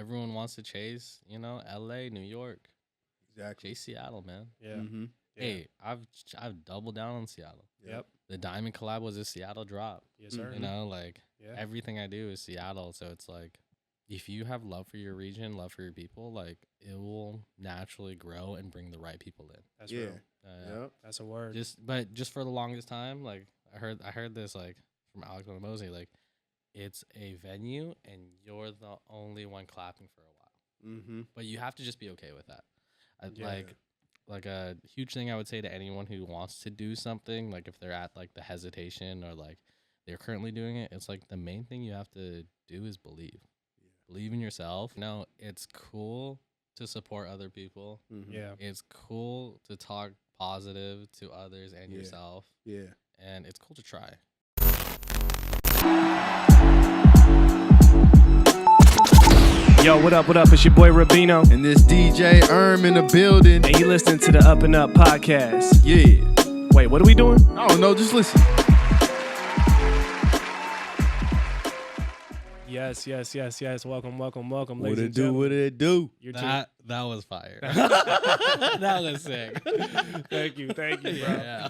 everyone wants to chase, LA, New York. Exactly. Chase Seattle, man. Yeah. Mm-hmm. Hey, I've doubled down on Seattle. Yep. The Diamond collab was a Seattle drop. Yes, sir. Yeah. Everything I do is Seattle. So it's like, if you have love for your region, love for your people, like it will naturally grow and bring the right people in. That's real. Yep. That's a word. Just for the longest time, like I heard this like from Alex Mosey, like it's a venue and you're the only one clapping for a while. Mm-hmm. But you have to just be okay with that. Yeah. Like a huge thing I would say to anyone who wants to do something, like if they're at like the hesitation or like they're currently doing it, it's like the main thing you have to do is believe. Yeah. Believe in yourself. It's cool to support other people. Mm-hmm. Yeah. It's cool to talk positive to others and yourself. Yeah. And it's cool to try. Yo, what up? It's your boy Rubino. And this DJ in the building. And you listening to the UpNUp Podcast. Yeah. Wait, what are we doing? I don't know. Just listen. Yes. Welcome, What ladies it and do? gentlemen. What it do? That was fire. That was sick. Thank you, bro. Yeah.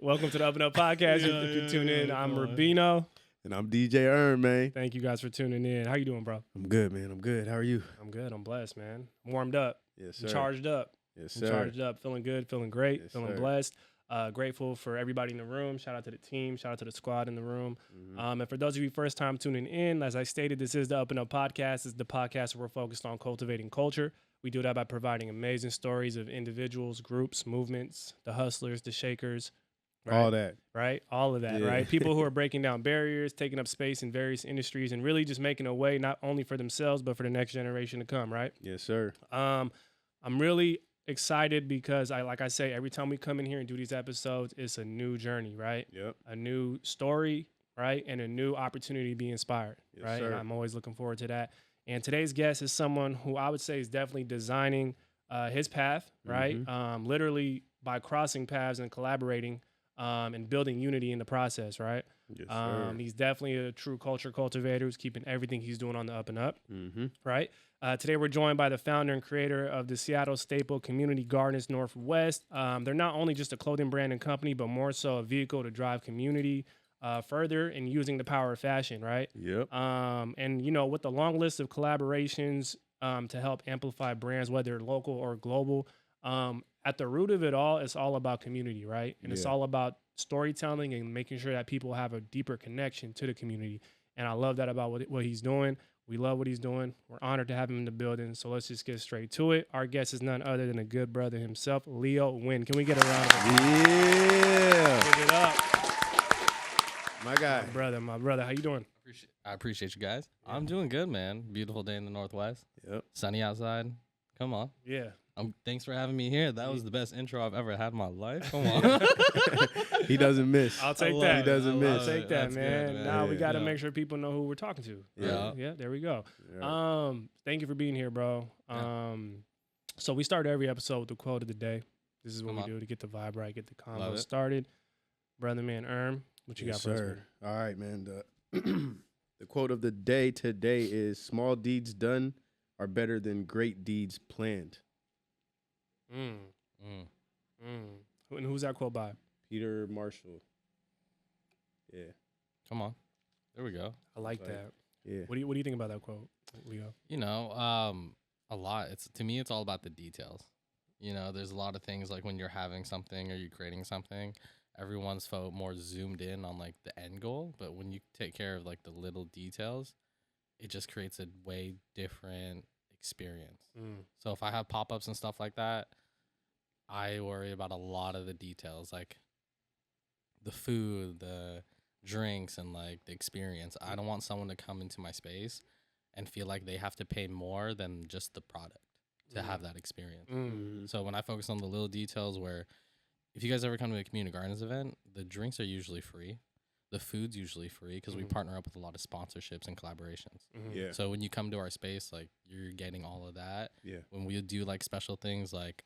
Welcome to the UpNUp Podcast. If you tune in, I'm Rubino. And I'm DJ man. Thank you guys for tuning in. How you doing, bro? I'm good, man. I'm good. How are you? I'm good. I'm blessed, man. I'm warmed up. Yes, I'm sir. charged up. Yes, I'm sir. charged up. Feeling good. Feeling great. Yes, feeling sir. blessed. Grateful for everybody in the room. Shout out to the team. Shout out to the squad in the room. Mm-hmm. And for those of you first time tuning in, as I stated, this is the UpNUp Podcast. This is the podcast where we're focused on cultivating culture. We do that by providing amazing stories of individuals, groups, movements, the hustlers, the shakers. Right? All that. Right? All of that, Yeah. right? People who are breaking down barriers, taking up space in various industries, and really just making a way not only for themselves, but for the next generation to come, right? Yes, sir. I'm really excited because like I say, every time we come in here and do these episodes, it's a new journey, right? Yep. A new story, right? And a new opportunity to be inspired, Yes, right? sir. And I'm always looking forward to that. And today's guest is someone who I would say is definitely designing his path, right? Literally by crossing paths and collaborating and building unity in the process, right? Yes, sir. He's definitely a true culture cultivator who's keeping everything he's doing on the up and up, Mm-hmm. right? Today we're joined by the founder and creator of the Seattle staple Community Gardens Northwest. They're not only just a clothing brand and company, but more so a vehicle to drive community further and using the power of fashion, right? Yep. And with the long list of collaborations to help amplify brands, whether local or global, at the root of it all, it's all about community, right? And it's all about storytelling and making sure that people have a deeper connection to the community. And I love that about what he's doing. We love what he's doing. We're honored to have him in the building. So let's just get straight to it. Our guest is none other than a good brother himself, Leo Nguyen. Can we get a round of applause? Yeah. Give it up. My guy. My brother. How you doing? I appreciate you guys. I'm doing good, man. Beautiful day in the Northwest. Yep. Sunny outside. Come on. Yeah. Thanks for having me here. That was the best intro I've ever had in my life. Come on. He doesn't miss. I'll take love that. He doesn't miss. I'll take that, That's man. good, man. Now we Yeah. got to Yeah. make sure people know who we're talking to. Yeah. Yeah, there we go. Yeah. Thank you for being here, bro. Yeah. So we start every episode with the quote of the day. This is what Come we on. do to get the vibe right, get the convo Love it. started. Brother man, what you Yes, got for us? sir. All right, man. The quote of the day today is small deeds done are better than great deeds planned. Mm. Mm. And who's that quote by? Peter Marshall. Yeah. Come on. There we go. I like Like- that. Yeah. What do you think about that quote, Leo? A lot. To me, it's all about the details. There's a lot of things like when you're having something or you're creating something, everyone's more zoomed in on like the end goal. But when you take care of like the little details, it just creates a way different experience. So if I have pop-ups and stuff like that, I worry about a lot of the details, like the food, the drinks, and like the experience. I don't want someone to come into my space and feel like they have to pay more than just the product to have that experience. Mm-hmm. So when I focus on the little details, where if you guys ever come to a community gardens event, the drinks are usually free. The food's usually free because we partner up with a lot of sponsorships and collaborations. Yeah. So when you come to our space, like you're getting all of that. Yeah. When we do like special things like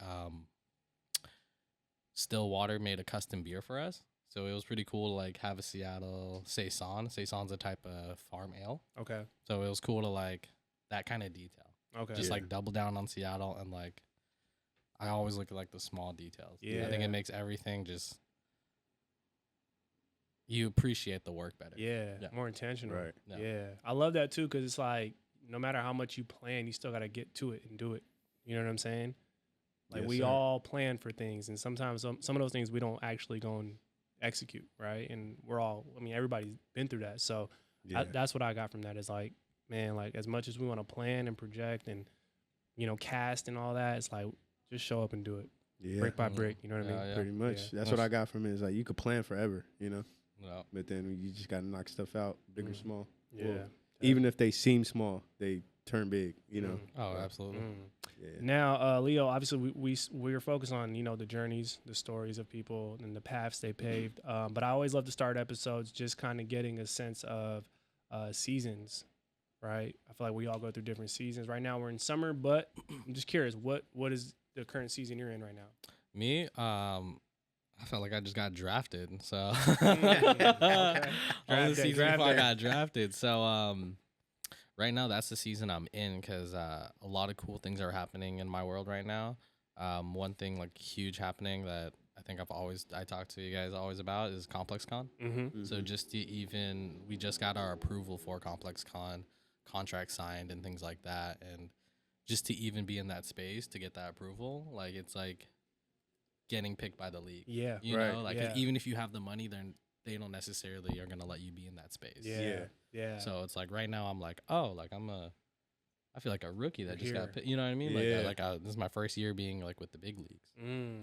Stillwater made a custom beer for us. So it was pretty cool to like have a Seattle Saison. Saison's a type of farm ale. Okay. So it was cool to like that kind of detail. Okay. Just Yeah. like double down on Seattle, and like I always look at like the small details. I think Yeah. it makes everything just you appreciate the work better. Yeah, Yeah. more intentional. Right. Yeah. Yeah. I love that too, because it's like no matter how much you plan, you still got to get to it and do it. You know what I'm saying? Like Yes, we sir. all plan for things, and sometimes some of those things we don't actually go and execute, right? And we're all, I mean, everybody's been through that. So Yeah. that's what I got from that is like, man, like as much as we want to plan and project and, you know, cast and all that, it's like just show up and do it Yeah. brick by Mhm. brick. You know what I Yeah, mean? yeah. Pretty much. Yeah. That's what I got from it. Is like you could plan forever, you know, Yeah. but then you just got to knock stuff out, big or Mhm. small. Yeah. Well, even if they seem small, they turn big, you know. Oh, absolutely. Yeah. Now, Leo, obviously we're focused on, you know, the journeys, the stories of people and the paths they paved. But I always love to start episodes just kind of getting a sense of seasons, right? I feel like we all go through different seasons. Right now we're in summer, but I'm just curious, what is the current season you're in right now? Me, I felt like I just got drafted. So Okay. on the Draft day, season draft before I day. got drafted. So right now that's the season I'm in because a lot of cool things are happening in my world right now. One thing like huge happening that I think I talk to you guys always about is ComplexCon. Mm-hmm. So just to even, we just got our approval for ComplexCon, contract signed and things like that. And just to even be in that space to get that approval, like it's like getting picked by the league. Yeah. You Right. know, like Yeah. even if you have the money, then they don't necessarily are going to let you be in that space. Yeah. Yeah. So it's like right now I'm like, oh, like I feel like a rookie that just Here. got picked. You know what I mean? Yeah. This is my first year being like with the big leagues.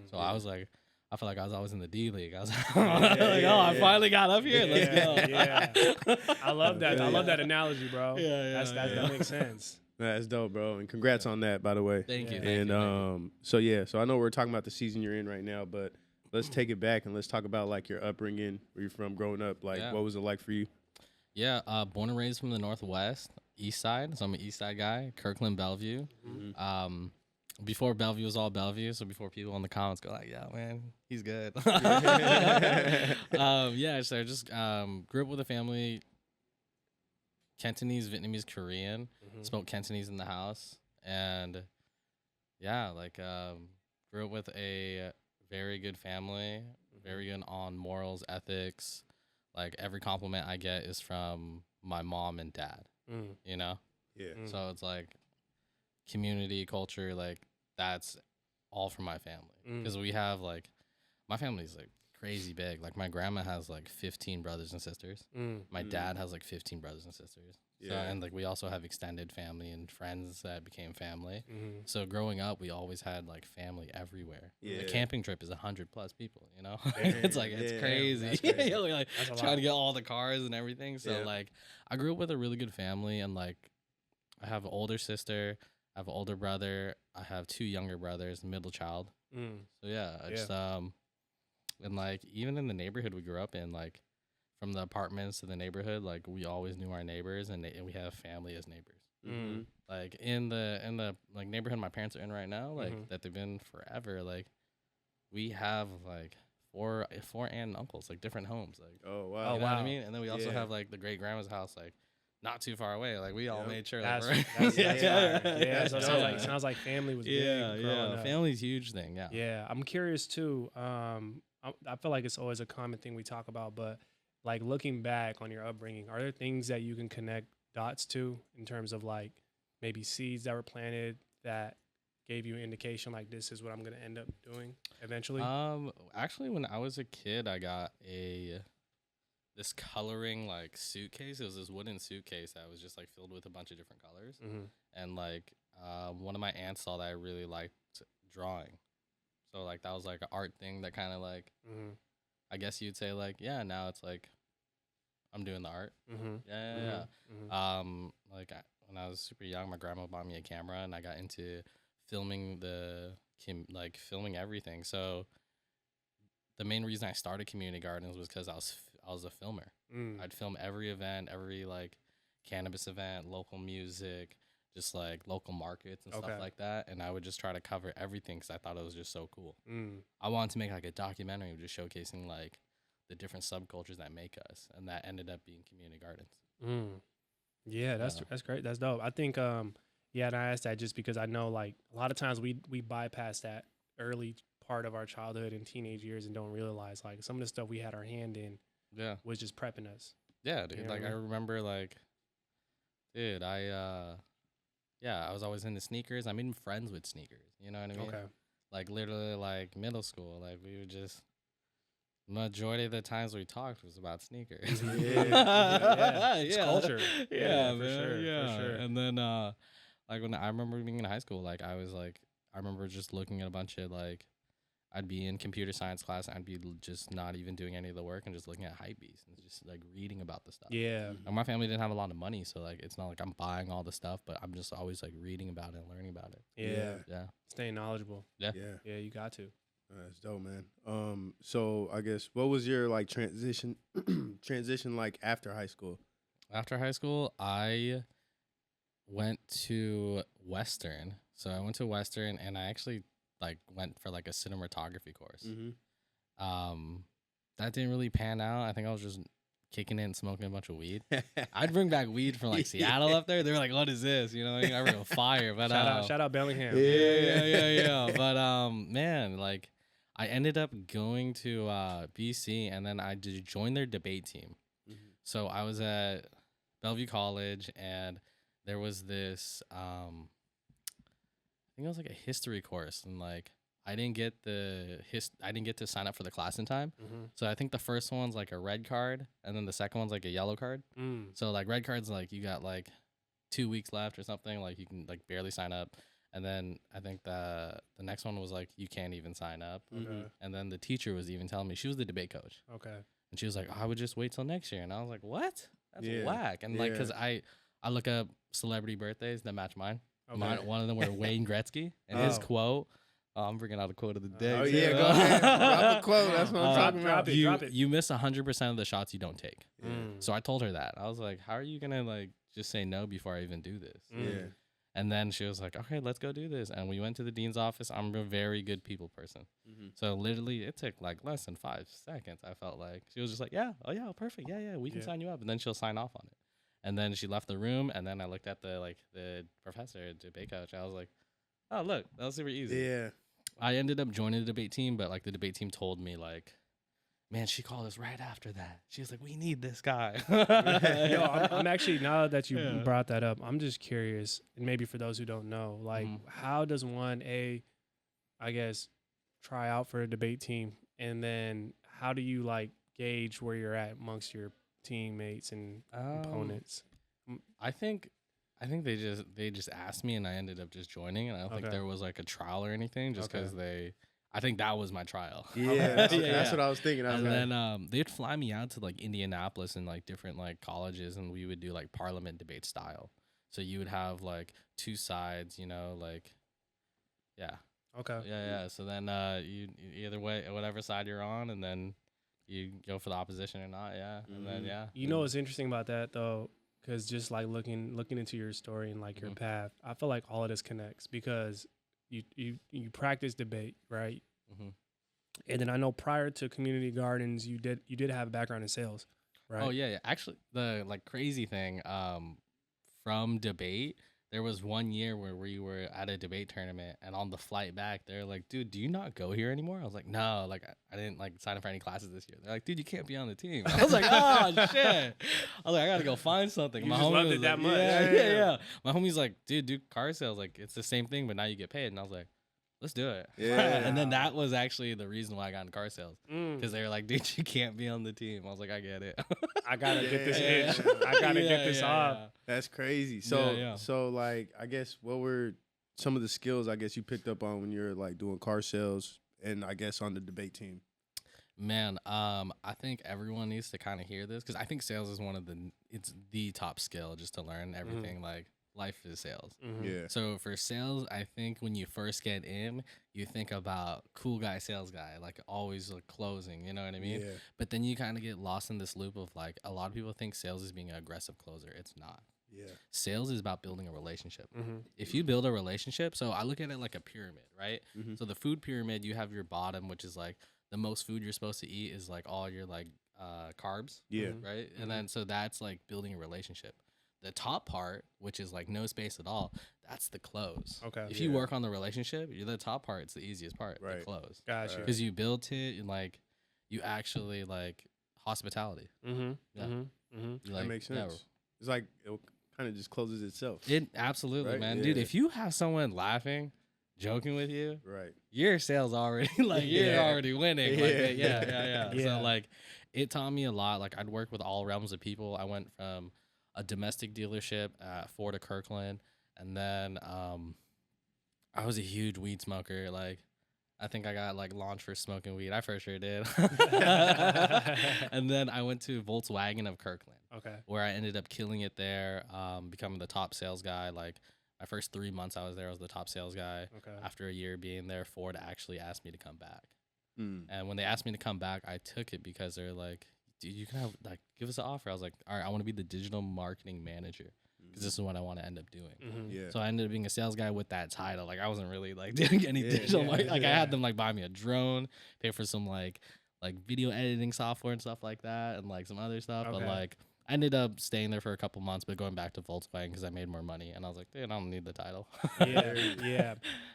So Yeah. I was like, I feel like I was always in the D League. I was like, yeah, I yeah. finally got up here. Let's Yeah, go. I love that. Yeah, I love yeah. that analogy, bro. Yeah, That makes sense. That's dope, bro. And congrats on that, by the way. Thank you. Yeah. Thank And you, thank you. so I know we're talking about the season you're in right now, but let's take it back and let's talk about like your upbringing, where you're from growing up. Like, Yeah. what was it like for you? Yeah, born and raised from the Northwest, East Side. So I'm an East Side guy, Kirkland, Bellevue. Before Bellevue was all Bellevue, so before people in the comments go like, "Yeah, man, he's good." So I just grew up with a family, Cantonese, Vietnamese, Korean. Spoke Cantonese in the house, and yeah, like grew up with a very good family, very good on morals, ethics. Like every compliment I get is from my mom and dad. You know. Yeah. So it's like community culture, like that's all from my family because we have like my family's like crazy big. Like my grandma has like 15 brothers and sisters. My dad has like 15 brothers and sisters. So, Yeah. and like we also have extended family and friends that became family. So growing up, we always had like family everywhere. Yeah. The camping trip is 100+ people. You know, Dang, it's like it's yeah. crazy. That's crazy. Yeah, we're like That's a trying lot. to get all the cars and everything. So Yeah. like I grew up with a really good family, and like I have an older sister, I have an older brother, I have 2 younger brothers, middle child. So yeah, I just and like even in the neighborhood we grew up in, like from the apartments to the neighborhood, like we always knew our neighbors, and we have family as neighbors. Like in the like neighborhood my parents are in right now, like that they've been forever. Like we have like four aunt and uncles, like different homes. Like Oh Oh, wow. you know what I wow. mean? And then we also Yeah. have like the great grandma's house, like not too far away. Like we all Yep. made sure. That's, Like, that's, yeah, that's yeah, fire. yeah, Yeah, so it yeah. sounds like family was yeah, big growing up. Family's a huge thing. Yeah. Yeah, I'm curious too. I feel like it's always a common thing we talk about, but like looking back on your upbringing, are there things that you can connect dots to in terms of like maybe seeds that were planted that gave you an indication like this is what I'm going to end up doing eventually? Actually, when I was a kid, I got this coloring like suitcase. It was this wooden suitcase that was just like filled with a bunch of different colors. And like one of my aunts saw that I really liked drawing, so like that was like an art thing that kind of like I guess you'd say like now it's like I'm doing the art. Yeah. Like when I was super young, my grandma bought me a camera, and I got into filming filming everything. So the main reason I started community gardens was because I was a filmer. I'd film every event, every like cannabis event, local music, just like local markets and Okay. stuff like that. And I would just try to cover everything because I thought it was just so cool. I wanted to make like a documentary of just showcasing like the different subcultures that make us, and that ended up being community gardens. Yeah, that's great. That's dope. I think yeah, and I asked that just because I know like a lot of times we bypass that early part of our childhood and teenage years and don't realize like some of the stuff we had our hand in Yeah. was just prepping us. Yeah, dude. You know Like what I I mean? remember like dude, I was always into sneakers. I made friends with sneakers. You know what I mean? Okay. Like literally like middle school. Like we would just majority of the times we talked was about sneakers. Yeah. It's culture. Yeah, for man. sure. Yeah. For sure. And then like when I remember being in high school, like I was like I remember just looking at a bunch of like I'd be in computer science class and I'd be just not even doing any of the work and just looking at hypebeast and just like reading about the stuff. Yeah. And my family didn't have a lot of money, so like it's not like I'm buying all the stuff, but I'm just always like reading about it and learning about it. Yeah. Yeah. Staying knowledgeable. Yeah. Yeah, you got to. That's dope, man. So I guess what was your like transition like after high school? After high school, I went to Western. So I went to Western and I actually like went for like a cinematography course. That didn't really pan out. I think I was just kicking it and smoking a bunch of weed. I'd bring back weed from like Seattle up there. They were like, "What is this?" You know, I bring a fire. But Shout out Bellingham. yeah. But man, like I ended up going to BC and then I did join their debate team. So I was at Bellevue College and there was this I think it was like a history course and like I didn't get to sign up for the class in time. So I think the first one's like a red card and then the second one's like a yellow card. So like red card's like you got like 2 weeks left or something, like you can like barely sign up. And then I think the next one was like you can't even sign up. And then the teacher was even telling me, she was the debate coach. Okay. And she was like, I would just wait till next year. And I was like, what? That's whack. And like, cause I look up celebrity birthdays that match mine. Okay. One of them were Wayne Gretzky, and his quote. I'm bringing out a quote of the day. Oh yeah, go ahead. Drop a quote. That's what I'm talking about. Drop it. You miss 100% of the shots you don't take. So I told her that. I was like, how are you gonna like just say no before I even do this? Yeah. And then she was like, okay, let's go do this. And we went to the dean's office. I'm a very good people person. So literally it took like less than 5 seconds. I felt like she was just like, yeah, oh yeah, perfect. Yeah, we can sign you up. And then she'll sign off on it. And then she left the room. And then I looked at the professor, debate coach. I was like, oh, look, that was super easy. Yeah. I ended up joining the debate team, but like the debate team told me like, man, she called us right after that. She was like, we need this guy. Yo, I'm actually, now that you brought that up, I'm just curious, and maybe for those who don't know, like, how does one, I guess, try out for a debate team? And then how do you, like, gauge where you're at amongst your teammates and opponents? I think they just asked me, and I ended up just joining, and I don't think there was, like, a trial or anything, just because I think that was my trial. Yeah, that's what I was thinking. And then they'd fly me out to like Indianapolis and like different like colleges, and we would do like parliament debate style. So you would have like 2 sides, you know, like, yeah. Okay. Yeah. So then you either way, whatever side you're on, and then you go for the opposition or not. Yeah. And then You know what's interesting about that though, because just like looking into your story and like your path, I feel like all of this connects because you practice debate, right? And then I know prior to community gardens, you did have a background in sales, right? Oh yeah. Actually, the like crazy thing, from debate, there was one year where we were at a debate tournament, and on the flight back, they're like, "Dude, do you not go here anymore?" I was like, "No, like I didn't like sign up for any classes this year." They're like, "Dude, you can't be on the team." I was like, "Oh shit!" I was like, "I gotta go find something." You My just homie loved was it that like, much. Yeah. My homie's like, "Dude, do car sales. Like it's the same thing, but now you get paid." And I was like, let's do it. Yeah. And then that was actually the reason why I got into car sales, because they were like, dude, you can't be on the team. I was like, I get it. I gotta get this itch. I gotta get this off. That's crazy. So like, I guess what were some of the skills I guess you picked up on when you're like doing car sales and I guess on the debate team? Man, I think everyone needs to kind of hear this, because I think sales is it's the top skill just to learn everything. Like life is sales. Yeah. So for sales, I think when you first get in, you think about cool guy, sales guy, like always like closing, you know what I mean? Yeah. But then you kind of get lost in this loop of like, a lot of people think sales is being an aggressive closer. It's not. Yeah. Sales is about building a relationship. If you build a relationship, so I look at it like a pyramid, right? So the food pyramid, you have your bottom, which is like the most food you're supposed to eat is like all your like carbs. Yeah. Right. And then so that's like building a relationship. the top part, which is like no space at all, that's the close. Okay. If you work on the relationship, the top part, it's the easiest part, the close. Gotcha. Because you build it and like you actually like hospitality. Mm-hmm. Yeah. Mm-hmm. Mm-hmm. That makes sense. Yeah. It's like it kind of just closes itself. It absolutely, man. Dude, if you have someone laughing, joking with you, your sales already like you're already winning. Like, yeah. So like it taught me a lot. Like I'd work with all realms of people. I went from a domestic dealership at Ford of Kirkland, and then I was a huge weed smoker. Like I think I got like launched for smoking weed. I for sure did. And then I went to Volkswagen of Kirkland. Okay. Where I ended up killing it there, becoming the top sales guy. Like my first 3 months I was there, I was the top sales guy. Okay. After a year being there, Ford actually asked me to come back. And when they asked me to come back, I took it because they're like, dude, you can have like give us an offer. I was like, all right, I want to be the digital marketing manager because this is what I want to end up doing. Mm-hmm. So I ended up being a sales guy with that title. Like I wasn't really like doing any digital marketing. Like I had them like buy me a drone, pay for some like video editing software and stuff like that, and like some other stuff. But like I ended up staying there for a couple months, but going back to Volkswagen because I made more money, and I was like, dude, I don't need the title.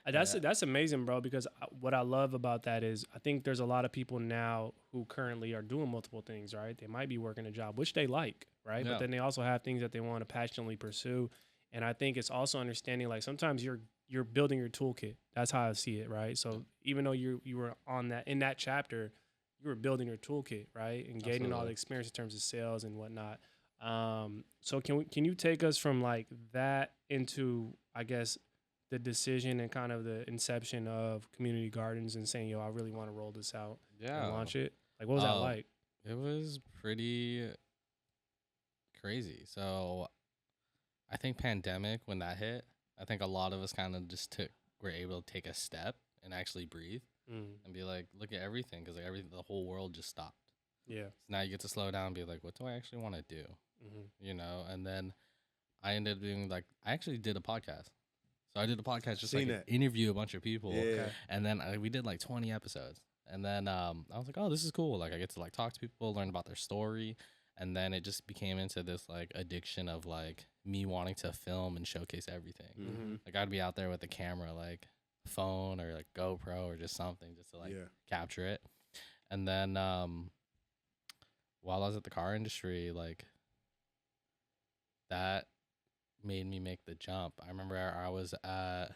That's amazing, bro. Because what I love about that is I think there's a lot of people now who currently are doing multiple things, right? They might be working a job which they like, right? But then they also have things that they want to passionately pursue, and I think it's also understanding like sometimes you're building your toolkit. That's how I see it, right? So even though you were on that in that chapter, you were building your toolkit, right, and gaining all the experience in terms of sales and whatnot. So can you take us from like that into, I guess, the decision and kind of the inception of Community Gardens and saying, yo, I really want to roll this out and launch it? Like, what was that like? It was pretty crazy. So I think pandemic, when that hit, I think a lot of us kind of just were able to take a step and actually breathe. And be like, look at everything, because like the whole world just stopped. Yeah. So now you get to slow down and be like, what do I actually want to do? You know, and then I ended up doing like, I actually did a podcast. So I did a podcast just like interview a bunch of people. And then we did like 20 episodes. And then I was like, oh, this is cool. Like I get to like talk to people, learn about their story. And then it just became into this like addiction of like me wanting to film and showcase everything. Like I'd be out there with the camera, like phone or like GoPro or just something just to like capture it. And then while I was at the car industry, like that made me make the jump. I remember I was at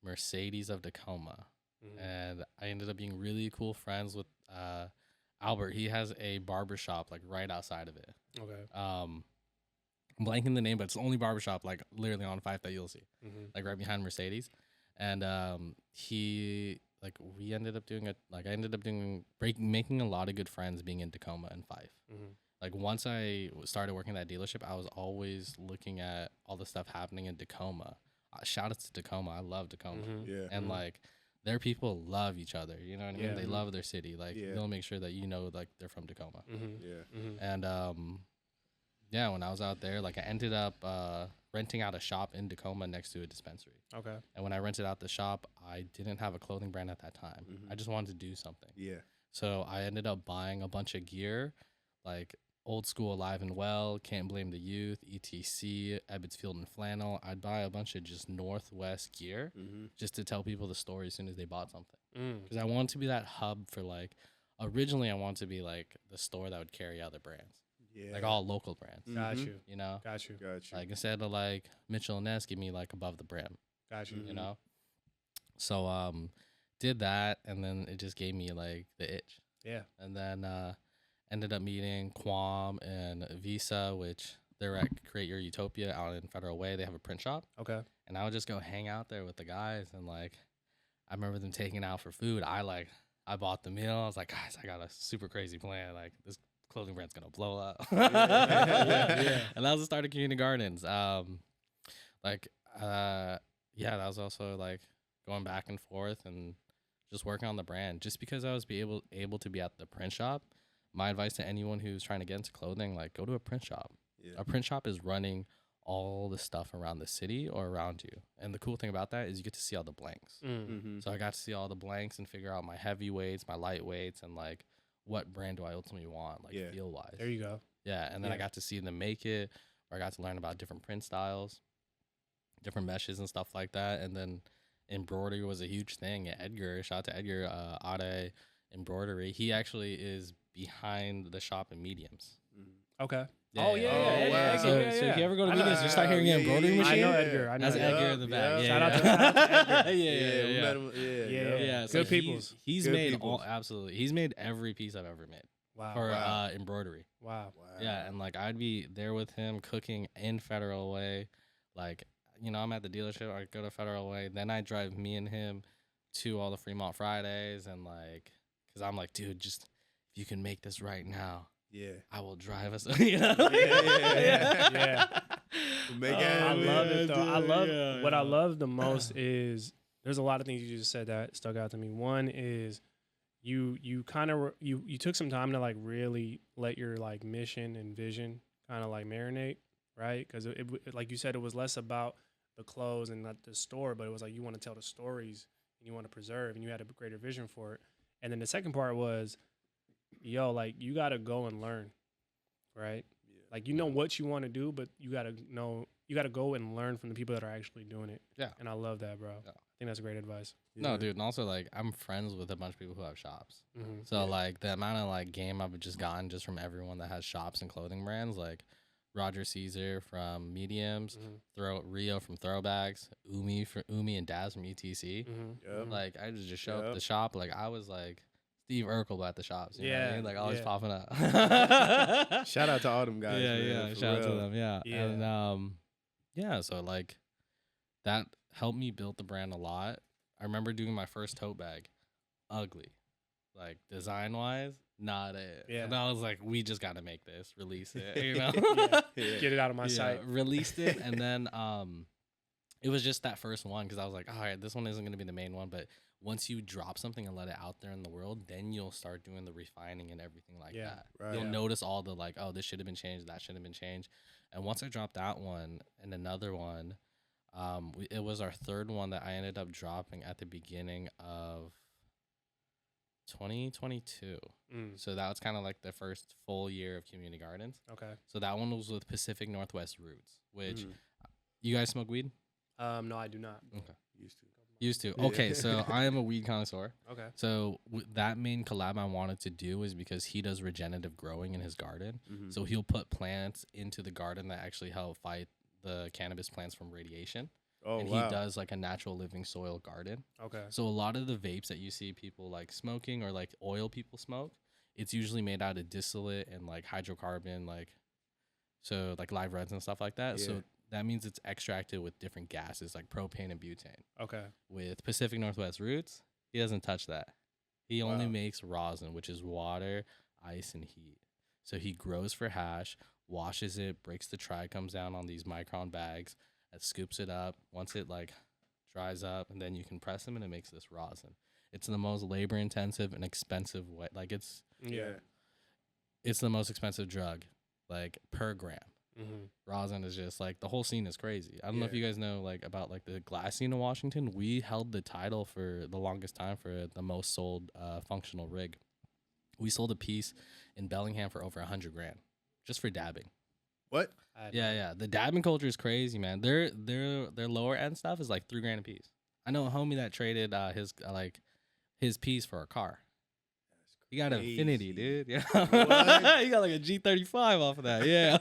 Mercedes of Tacoma, and I ended up being really cool friends with Albert. He has a barbershop like right outside of it. I'm blanking the name, but it's the only barbershop like literally on 5th that you'll see, like right behind Mercedes. And we ended up doing making a lot of good friends being in Tacoma and Fife. Like once I started working at that dealership, I was always looking at all the stuff happening in Tacoma. Shout out to Tacoma. I love Tacoma. And like their people love each other. You know what I mean? They love their city. Like they'll make sure that you know like they're from Tacoma. And when I was out there, like I ended up renting out a shop in Tacoma next to a dispensary. And when I rented out the shop, I didn't have a clothing brand at that time. I just wanted to do something. So I ended up buying a bunch of gear, like Old School Alive and Well, Can't Blame the Youth, ETC, Ebbets Field and Flannel. I'd buy a bunch of just Northwest gear just to tell people the story as soon as they bought something. Because I wanted to be that hub for like, originally I wanted to be like the store that would carry other brands. Like all local brands. Got you. You know? Got you. Like instead of like Mitchell and Ness, give me like above the brim. Got you. You know? So did that, and then it just gave me like the itch. And then ended up meeting Quam and Visa, which they're at Create Your Utopia out in Federal Way. They have a print shop. And I would just go hang out there with the guys, and like I remember them taking out for food. I bought the meal. I was like, guys, I got a super crazy plan. Like this clothing brand's gonna blow up. And that was the start of Community Gardens. That was also like going back and forth and just working on the brand. Just because I was able to be at the print shop, my advice to anyone who's trying to get into clothing, like go to a print shop. A print shop is running all the stuff around the city or around you. And the cool thing about that is you get to see all the blanks. So I got to see all the blanks and figure out my heavyweights, my lightweights, and like what brand do I ultimately want, like feel wise. There you go. And then I got to see them make it, where I got to learn about different print styles, different meshes and stuff like that. And then embroidery was a huge thing. Edgar, shout out to Edgar, Ade Embroidery. He actually is behind the shop in Mediums. Okay. Yeah, oh, yeah. wow. So if you ever go to Mediums, you start hearing an embroidery machine. I know Edgar. I know That's Edgar. Edgar in the back. Yeah, Shout out to Edgar. Yeah. So Good peoples. He's Good made peoples. absolutely. He's made every piece I've ever made Wow. for Wow. embroidery. Wow. Yeah, and like I'd be there with him cooking in Federal Way. Like, you know, I'm at the dealership. I go to Federal Way. Then I drive me and him to all the Fremont Fridays, and like, cause I'm like, dude, just if you can make this right now, Yeah. I will drive us. You know? Yeah. I love it though. dude, I love what I love the most is there's a lot of things you just said that stuck out to me. One is you kind of you took some time to like really let your like mission and vision kind of like marinate, right? Because it like you said, it was less about the clothes and not the store, but it was like you want to tell the stories and you want to preserve, and you had a greater vision for it. And then the second part was, yo, like you got to go and learn, right? Like, you know what you want to do, but you got to go and learn from the people that are actually doing it. Yeah. And I love that, bro. Yeah. I think that's great advice. No, dude, and also like I'm friends with a bunch of people who have shops. Mm-hmm. So like the amount of like game I've just gotten just from everyone that has shops and clothing brands, like Roger Caesar from Mediums, Rio from Throwbacks, Umi and Daz from ETC. Mm-hmm. Like I just show up at the shop, like I was like Steve Urkel at the shops. You know what I mean? Like always popping up. Shout out to all them guys. Man, shout out to them. Yeah. And so like that helped me build the brand a lot. I remember doing my first tote bag, ugly, like design wise, not it. Yeah. And I was like, we just got to make this, release it, you know? Get it out of my sight. Released it, and then it was just that first one because I was like, all right, this one isn't gonna be the main one, but once you drop something and let it out there in the world, then you'll start doing the refining and everything like that. Right. You'll notice all the like, oh, this should have been changed, that should have been changed. And once I dropped that one and another one, it was our third one that I ended up dropping at the beginning of 2022. So that was kind of like the first full year of Community Gardens. Okay. So that one was with Pacific Northwest Roots, which you guys smoke weed? No, I do not. Okay. Used to. Okay, so I am a weed connoisseur. Okay. So that main collab I wanted to do is because he does regenerative growing in his garden. So he'll put plants into the garden that actually help fight the cannabis plants from radiation. Oh, and wow. he does like a natural living soil garden. Okay. So a lot of the vapes that you see people like smoking or like oil people smoke, it's usually made out of distillate and like hydrocarbon, like so like live reds and stuff like that. Yeah. So that means it's extracted with different gases like propane and butane. Okay. With Pacific Northwest Roots, he doesn't touch that. He only makes rosin, which is water, ice, and heat. So he grows for hash, washes it, breaks the trichomes down on these micron bags, and scoops it up. Once it like dries up, and then you can press them, and it makes this rosin. It's the most labor-intensive and expensive way. Like it's the most expensive drug, like per gram. Rosin is just like the whole scene is crazy. I don't know if you guys know like about like the glass scene in Washington. We held the title for the longest time for the most sold functional rig. We sold a piece in Bellingham for over $100 grand just for dabbing. What? Yeah. The dabbing culture is crazy, man. Their lower end stuff is like $3 grand a piece. I know a homie that traded his piece for a car. He got an Infinity, dude. Yeah, he got like a G35 off of that. Yeah.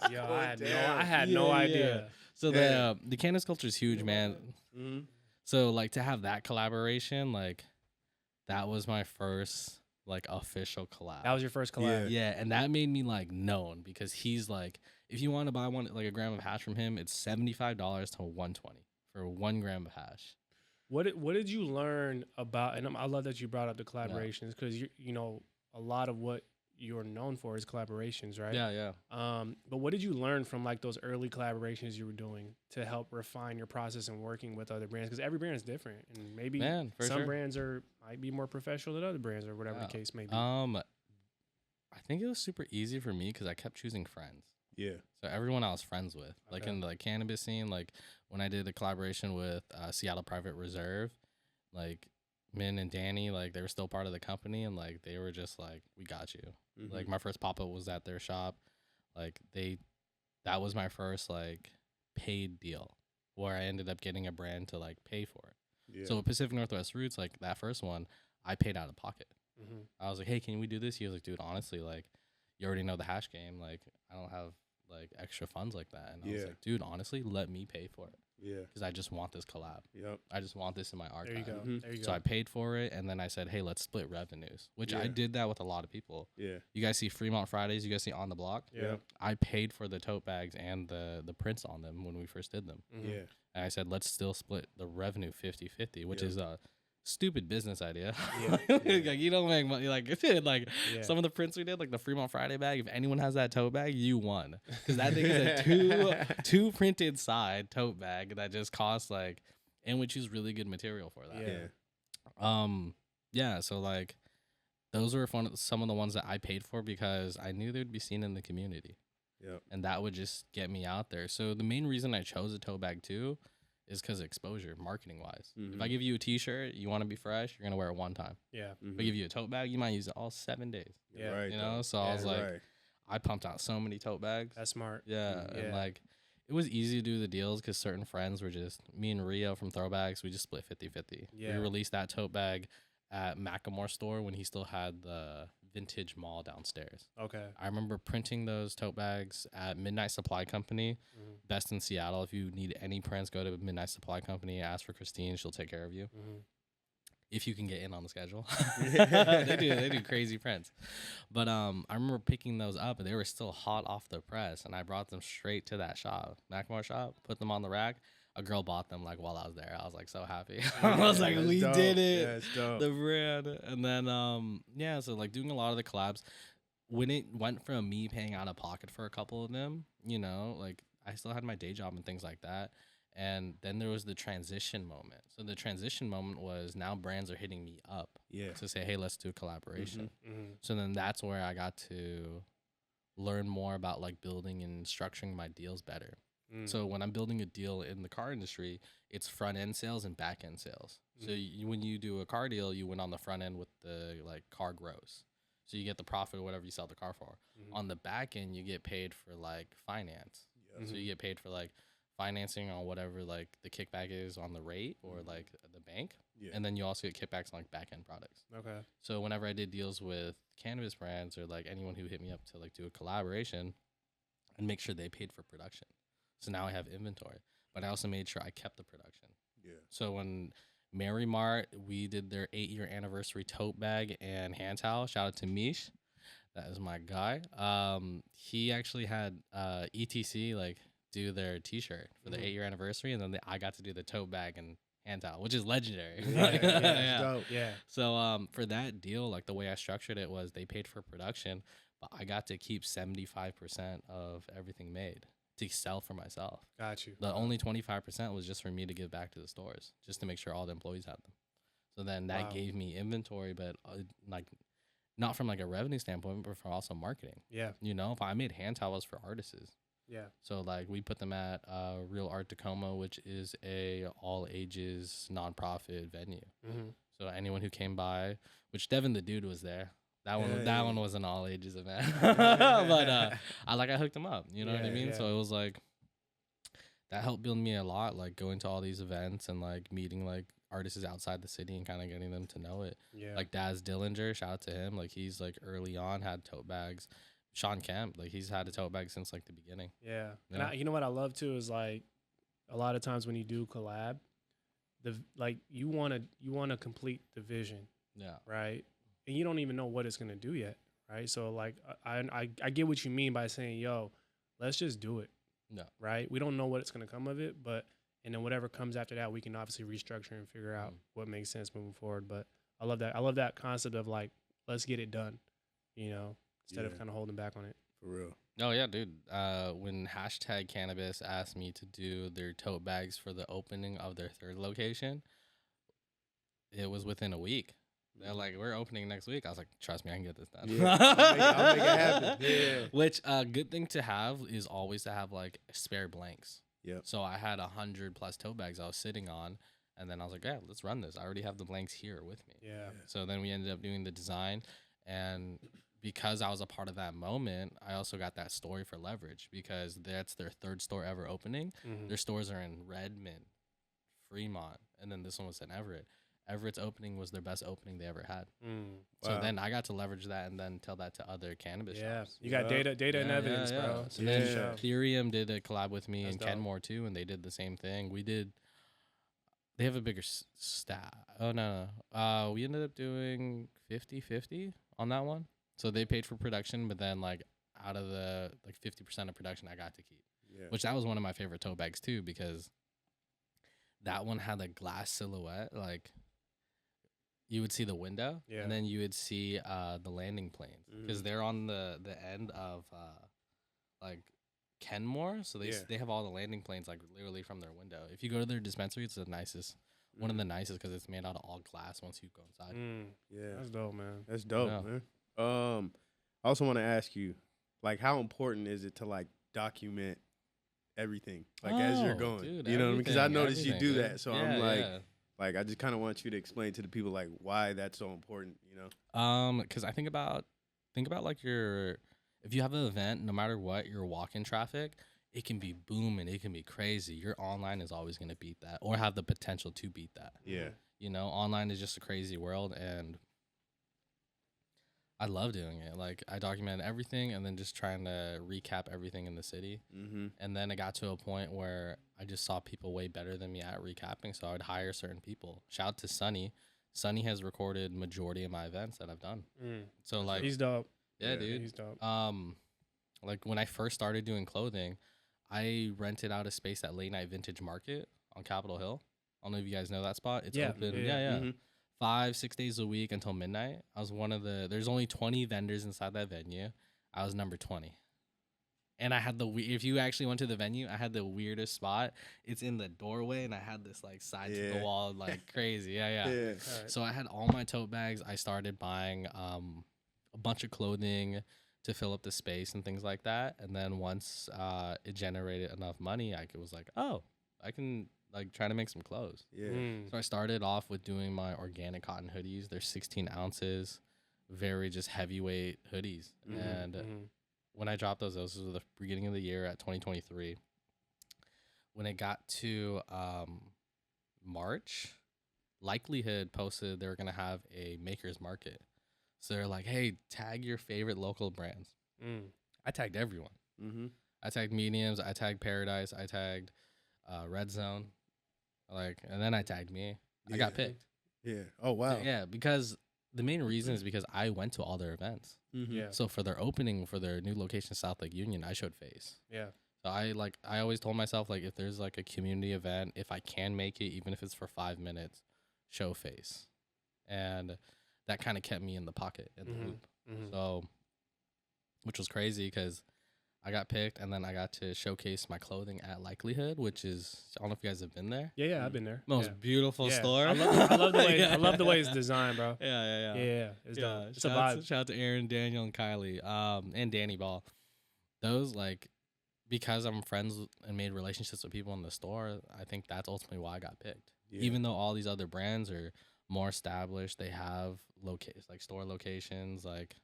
Yo, I had no idea. So the cannabis culture is huge, man. So like to have that collaboration, like that was my first like official collab. That was your first collab. Yeah, and that made me like known because he's like, if you want to buy one like a gram of hash from him, it's $75 to $120 for 1 gram of hash. What did you learn about? And I love that you brought up the collaborations because you know a lot of what you're known for is collaborations, right? Yeah. But what did you learn from like those early collaborations you were doing to help refine your process and working with other brands? Because every brand is different, and maybe some brands might be more professional than other brands, or whatever the case may be. I think it was super easy for me because I kept choosing friends. Yeah. So everyone I was friends with, like in the like, cannabis scene, like when I did a collaboration with Seattle Private Reserve, like Min and Danny, like they were still part of the company, and like they were just like, we got you. Like my first pop-up was at their shop. Like they that was my first like paid deal where I ended up getting a brand to like pay for it. Yeah. So with Pacific Northwest Roots, like that first one, I paid out of pocket. I was like, hey, can we do this? He was like, dude, honestly, like you already know the hash game. Like I don't have like extra funds like that. And I was like, dude, honestly, let me pay for it. Yeah. Because I just want this collab. Yep. I just want this in my archive. There you go. There you so go. I paid for it, and then I said, hey, let's split revenues, which I did that with a lot of people. Yeah. You guys see Fremont Fridays? You guys see On the Block? Yeah. I paid for the tote bags and the prints on them when we first did them. Yeah. And I said, let's still split the revenue 50-50, which is a stupid business idea. Yeah. Like you don't make money. Like some of the prints we did, like the Fremont Friday bag. If anyone has that tote bag, you won, because that thing is a two printed side tote bag that just costs like, and we choose really good material for that. Yeah. Yeah. So like, those were some of the ones that I paid for because I knew they'd be seen in the community. Yeah. And that would just get me out there. So the main reason I chose a tote bag too is because of exposure, marketing wise. If I give you a t-shirt, you want to be fresh, you're going to wear it one time. Yeah. If I give you a tote bag, you might use it all 7 days. Yeah. Right. You know? So I was like, I pumped out so many tote bags. That's smart. Yeah. And like, it was easy to do the deals because certain friends were just, me and Rio from Throwbacks, we just split 50-50. Yeah. We released that tote bag at Macklemore store when he still had the vintage mall downstairs. Okay. I remember printing those tote bags at Midnight Supply Company, best in Seattle. If you need any prints, go to Midnight Supply Company, ask for Christine, she'll take care of you. If you can get in on the schedule. they do crazy prints. But I remember picking those up and they were still hot off the press, and I brought them straight to that shop, Macklemore shop, put them on the rack. A girl bought them like while I was there. I was like so happy. I was like, we did it. Yeah, it's dope. The brand. And then so like doing a lot of the collabs, when it went from me paying out of pocket for a couple of them, you know, like I still had my day job and things like that. And then there was the transition moment. So the transition moment was now brands are hitting me up to say, hey, let's do a collaboration. So then that's where I got to learn more about like building and structuring my deals better. So when I'm building a deal in the car industry, it's front end sales and back end sales. So when you do a car deal, you win on the front end with the like car gross. So you get the profit or whatever you sell the car for. On the back end, you get paid for like finance. So you get paid for like financing on whatever like the kickback is on the rate or like the bank. And then you also get kickbacks on like back end products. Okay. So whenever I did deals with cannabis brands or like anyone who hit me up to like do a collaboration, I'd make sure they paid for production. So now I have inventory, but I also made sure I kept the production. Yeah. So when Mary Mart, we did their 8-year anniversary tote bag and hand towel. Shout out to Mish. That is my guy. He actually had ETC like do their t-shirt for the 8-year anniversary. And then I got to do the tote bag and hand towel, which is legendary. Yeah. Dope. Yeah. So for that deal, like the way I structured it was they paid for production, but I got to keep 75% of everything made to sell for myself. Got you. The only 25% was just for me to give back to the stores, just to make sure all the employees had them. So then that gave me inventory, but like not from like a revenue standpoint, but from also marketing. Yeah. You know, if I made hand towels for artists. Yeah. So like we put them at Real Art Tacoma, which is a all ages nonprofit venue. So anyone who came by, which Devin the Dude was there. That one was an all ages event. But I hooked him up. You know what I mean? Yeah. So it was like that helped build me a lot, like going to all these events and like meeting like artists outside the city and kind of getting them to know it. Yeah. Like Daz Dillinger, shout out to him. Like he's like early on had tote bags. Shawn Kemp, like he's had a tote bag since like the beginning. Yeah. And you know what I love too is like a lot of times when you do collab, you wanna complete the vision. Yeah. Right. And you don't even know what it's gonna do yet, right? So like I get what you mean by saying, yo, let's just do it. No. Right? We don't know what it's gonna come of it, and then whatever comes after that, we can obviously restructure and figure out what makes sense moving forward. But I love that. I love that concept of like, let's get it done, you know, instead of kind of holding back on it. For real. Oh yeah, dude. When #Cannabis asked me to do their tote bags for the opening of their 3rd location, it was within a week. They're like, we're opening next week. I was like, trust me, I can get this done. Yeah, I'll make it happen. Yeah. Which good thing to have is always to have like spare blanks. Yeah. So I had 100+ tote bags I was sitting on, and then I was like, yeah, let's run this. I already have the blanks here with me. Yeah. So then we ended up doing the design, and because I was a part of that moment, I also got that story for leverage because that's their third store ever opening. Their stores are in Redmond, Fremont, and then this one was in Everett. Everett's opening was their best opening they ever had. So then I got to leverage that and then tell that to other cannabis shops. You got data and evidence, bro. So then Ethereum did a collab with me and Kenmore too, and they did the same thing. They have a bigger stat. Oh, no. We ended up doing 50-50 on that one. So they paid for production, but then, like, out of the, 50% of production I got to keep. Yeah. Which that was one of my favorite tote bags, too, because that one had a glass silhouette. Like, you would see the window, and then you would see the landing planes. Because they're on the end of, Kenmore, so they have all the landing planes like literally from their window. If you go to their dispensary, it's the nicest, one of the nicest because it's made out of all glass. Once you go inside, that's dope, man. That's dope, man. I also want to ask you, like, how important is it to like document everything, like as you're going? Dude, you know what I mean? Because I noticed you do that, so I'm like, I just kind of want you to explain to the people like why that's so important. You know? Because I think about like if you have an event, no matter what, your walk-in traffic, it can be booming, it can be crazy. Your online is always going to beat that or have the potential to beat that. Yeah. You know, online is just a crazy world, and I love doing it. Like, I document everything and then just trying to recap everything in the city. And then it got to a point where I just saw people way better than me at recapping, so I would hire certain people. Shout out to Sonny. Sonny has recorded majority of my events that I've done. So, like... He's dope. Yeah, dude. He's dope. Like when I first started doing clothing, I rented out a space at Late Night Vintage Market on Capitol Hill. I don't know if you guys know that spot. It's open. 5-6 days a week until midnight. I was there's only 20 vendors inside that venue. I was number 20. And I had if you actually went to the venue, I had the weirdest spot. It's in the doorway, and I had this like side to the wall, like crazy. Yeah. Right. So I had all my tote bags. I started buying a bunch of clothing to fill up the space and things like that. And then once it generated enough money, I was like, oh, I can like try to make some clothes. So I started off with doing my organic cotton hoodies. They're 16 ounces, very just heavyweight hoodies. And when I dropped those was the beginning of the year at 2023. When it got to March, Likelihood posted they were going to have a maker's market. So they're like, hey, tag your favorite local brands. I tagged everyone. I tagged Mediums. I tagged Paradise. I tagged Red Zone. And then I tagged me. I got picked. Yeah. Oh, wow. Yeah, because the main reason is because I went to all their events. So for their opening, for their new location, South Lake Union, I showed face. Yeah. So I always told myself, like, if there's like a community event, if I can make it, even if it's for 5 minutes, show face. And that kind of kept me in the pocket, in the loop. So, which was crazy because I got picked, and then I got to showcase my clothing at Likelihood, which is, I don't know if you guys have been there. Yeah, I've been there. Most beautiful store. I love the way I love the way it's designed, bro. Yeah. It's dope. It's shout a vibe. Shout out to Aaron, Daniel, and Kylie, and Danny Ball. Those, like, because I'm friends and made relationships with people in the store, I think that's ultimately why I got picked. Even though all these other brands are more established, they have store locations. Like,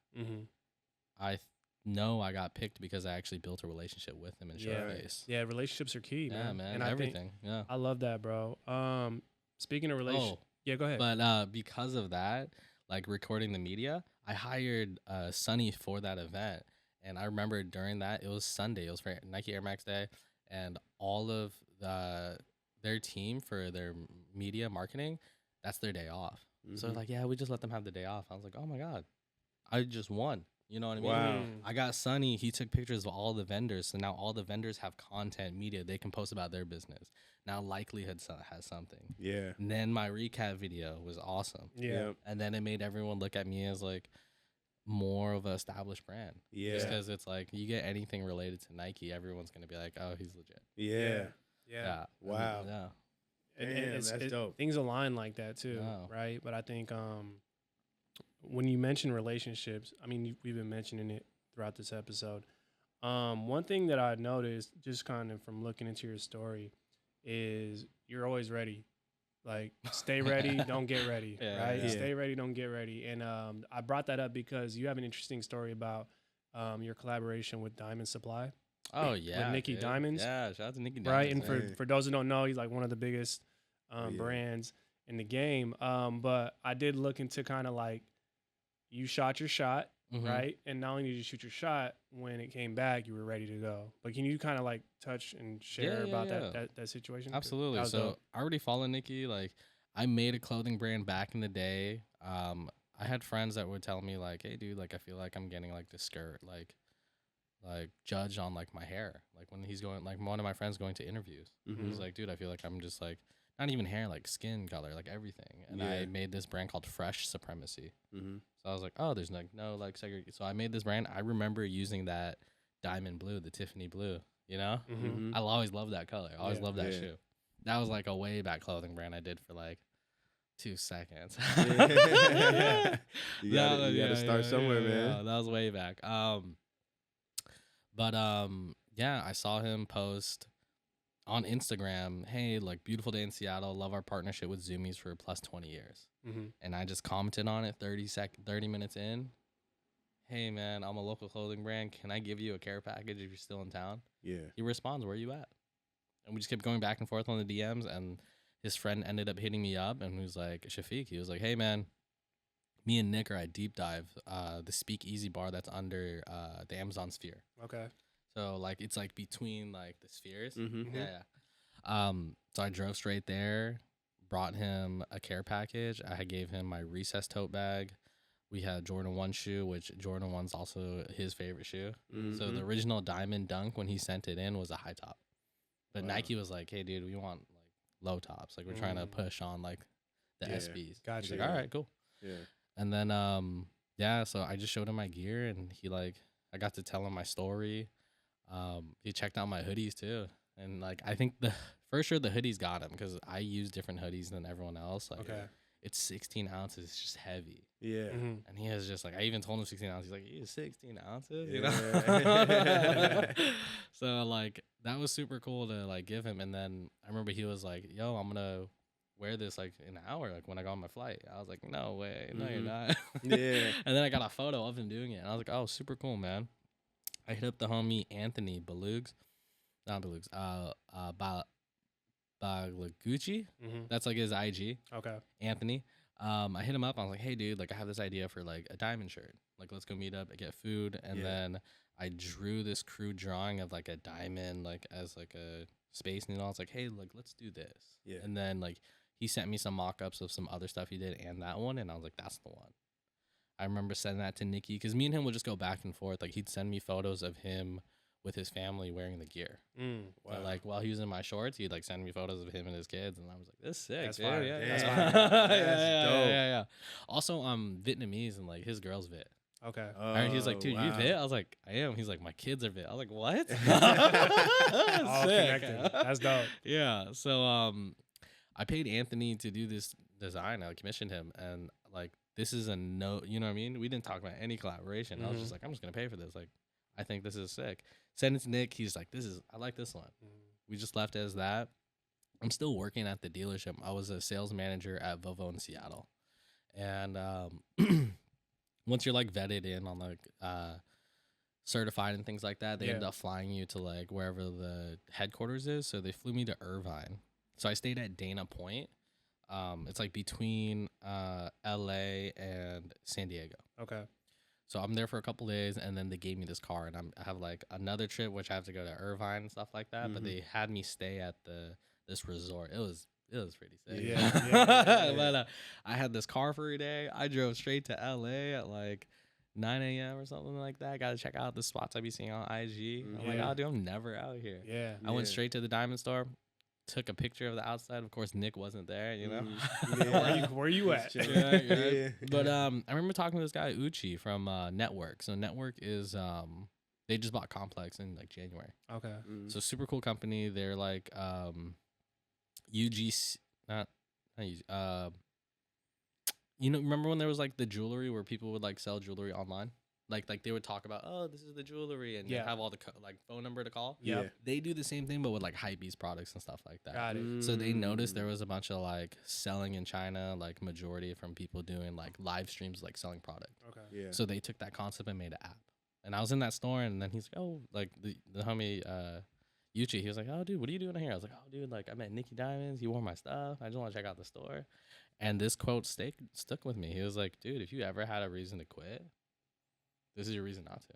I know I got picked because I actually built a relationship with them and showed face. Yeah, relationships are key, man. Yeah, man, and everything. I love that, bro. Speaking of relationships, yeah, go ahead. But because of that, like recording the media, I hired Sonny for that event, and I remember during that it was Sunday. It was for Nike Air Max Day, and all of their team for their media marketing, that's their day off. So like, yeah, we just let them have the day off. I was like, oh my god, I just won. You know what I mean? Wow. I got Sonny. He took pictures of all the vendors. So now all the vendors have content, media. They can post about their business. Now Likelihood has something. Yeah. And then my recap video was awesome. Yeah. And then it made everyone look at me as like more of an established brand. Yeah. Just because it's like you get anything related to Nike, everyone's going to be like, oh, he's legit. Yeah. Wow. Yeah. And that's dope. Things align like that too, right? But I think when you mention relationships, I mean, we've been mentioning it throughout this episode. One thing that I noticed just kind of from looking into your story is you're always ready. Like, stay ready, don't get ready, right? Yeah. Stay ready, don't get ready. And I brought that up because you have an interesting story about your collaboration with Diamond Supply. Oh yeah, with Nikki Diamonds. Yeah, shout out to Nikki Diamonds. Right, and for those who don't know, he's like one of the biggest brands in the game. But I did look into kind of like, you shot your shot, right? And not only did you shoot your shot, when it came back, you were ready to go. But can you kind of like touch and share about that situation? Absolutely. So dope. I already follow Nikki. Like, I made a clothing brand back in the day. I had friends that would tell me like, hey dude, like I feel like I'm getting like this skirt like judged on like my hair. Like when he's going, like one of my friends going to interviews, he's like, dude, I feel like I'm just like, not even hair, like skin color, like everything. And I made this brand called Fresh Supremacy. So I was like, oh, there's like no like segregation. So I made this brand. I remember using that diamond blue, the Tiffany blue, you know? I'll always love that color. I always love that shoe. That was like a way back clothing brand I did for like 2 seconds. You gotta start somewhere, man. Yeah, that was way back. But I saw him post on Instagram, hey, like beautiful day in Seattle, love our partnership with Zoomies for plus 20 years. And I just commented on it 30 minutes in. Hey man, I'm a local clothing brand. Can I give you a care package if you're still in town? Yeah. He responds, where you at? And we just kept going back and forth on the DMs, and his friend ended up hitting me up and he was like, Shafiq, he was like, hey man, me and Nick are at Deep Dive, the Speakeasy bar that's under the Amazon Sphere. Okay. So like it's like between like the spheres. So I drove straight there, brought him a care package. I gave him my recess tote bag. We had Jordan 1 shoe, which Jordan 1's also his favorite shoe. So the original Diamond Dunk, when he sent it in, was a high top. But Nike was like, hey dude, we want like low tops. Like we're trying to push on like the SBs. Gotcha. Like, all right, cool. Yeah. And then so I just showed him my gear, and he like, I got to tell him my story. He checked out my hoodies too, and like I think for sure the hoodies got him because I use different hoodies than everyone else. Like, it's 16 ounces, it's just heavy. Yeah. And he was just like, I even told him 16 ounces. He's like, you 16 ounces, you know. So like that was super cool to like give him. And then I remember he was like, yo, I'm gonna wear this like in an hour, like when I got on my flight. I was like, no way, no you're not. And then I got a photo of him doing it, and I was like, oh, super cool, man. I hit up the homie Anthony Balagucci. That's like his IG. Okay. Anthony. I hit him up. I was like, hey dude, like I have this idea for like a diamond shirt. Like let's go meet up and get food. And then I drew this crude drawing of like a diamond, like as like a space needle. I was like, hey, like let's do this. Yeah. And then like he sent me some mock-ups of some other stuff he did and that one, and I was like, that's the one. I remember sending that to Nikki because me and him would just go back and forth. Like he'd send me photos of him with his family wearing the gear. Wow. So, like while he was in my shorts, he'd like send me photos of him and his kids, and I was like, "This is sick, That's dude." fire. That's dope. Yeah. Also, I'm Vietnamese, and like his girl's Vit. Okay. He was like, "Dude, you Vit?" I was like, "I am." He's like, "My kids are Vit." I was like, "What?" All connected. That's dope. Yeah. So I paid Anthony to do this design. I commissioned him, and like this is a no. You know what I mean? We didn't talk about any collaboration. I was just like, I'm just gonna pay for this. Like, I think this is sick. Send it to Nick. He's like, I like this one. We just left it as that. I'm still working at the dealership. I was a sales manager at Volvo in Seattle. And once you're like vetted in on like certified and things like that, they end up flying you to like wherever the headquarters is. So they flew me to Irvine. So I stayed at Dana Point. It's like between LA and San Diego. Okay. So I'm there for a couple days, and then they gave me this car, and I have like another trip which I have to go to Irvine and stuff like that. But they had me stay at this resort. It was pretty sick. Yeah. But I had this car for a day. I drove straight to LA at like 9 a.m. or something like that. I got to check out the spots I be seeing on IG. I'm like, oh, dude, I'm never out here. Yeah. I went straight to the diamond store. Took a picture of the outside. Of course, Nick wasn't there, you know. Where you at? But I remember talking to this guy Uchi from Network. So Network is they just bought Complex in like January. Okay. So super cool company. They're like UGC, not you know, remember when there was like the jewelry where people would like sell jewelry online? like they would talk about, oh, this is the jewelry, and they have all the like phone number to call. Yeah, they do the same thing, but with like Hypebeast products and stuff like that. Got it. So they noticed there was a bunch of like selling in China, like majority from people doing like live streams, like selling product. Okay. Yeah. So they took that concept and made an app. And I was in that store, and then he's like, oh, like the homie Yuchi, he was like, oh, dude, what are you doing here? I was like, oh, dude, like I met Nicky Diamonds. He wore my stuff. I just want to check out the store. And this quote stuck with me. He was like, dude, if you ever had a reason to quit, this is your reason not to.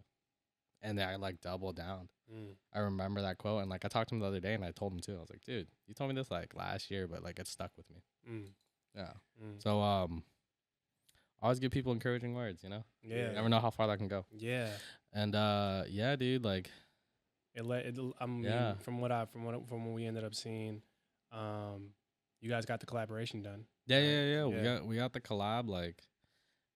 And then I like doubled down. I remember that quote, and like I talked to him the other day, and I told him too. I was like, dude, you told me this like last year, but like it stuck with me. Yeah. So always give people encouraging words, you know? Yeah. You never know how far that can go. Yeah. And yeah, dude, like from what we ended up seeing, you guys got the collaboration done. Yeah. We got the collab, like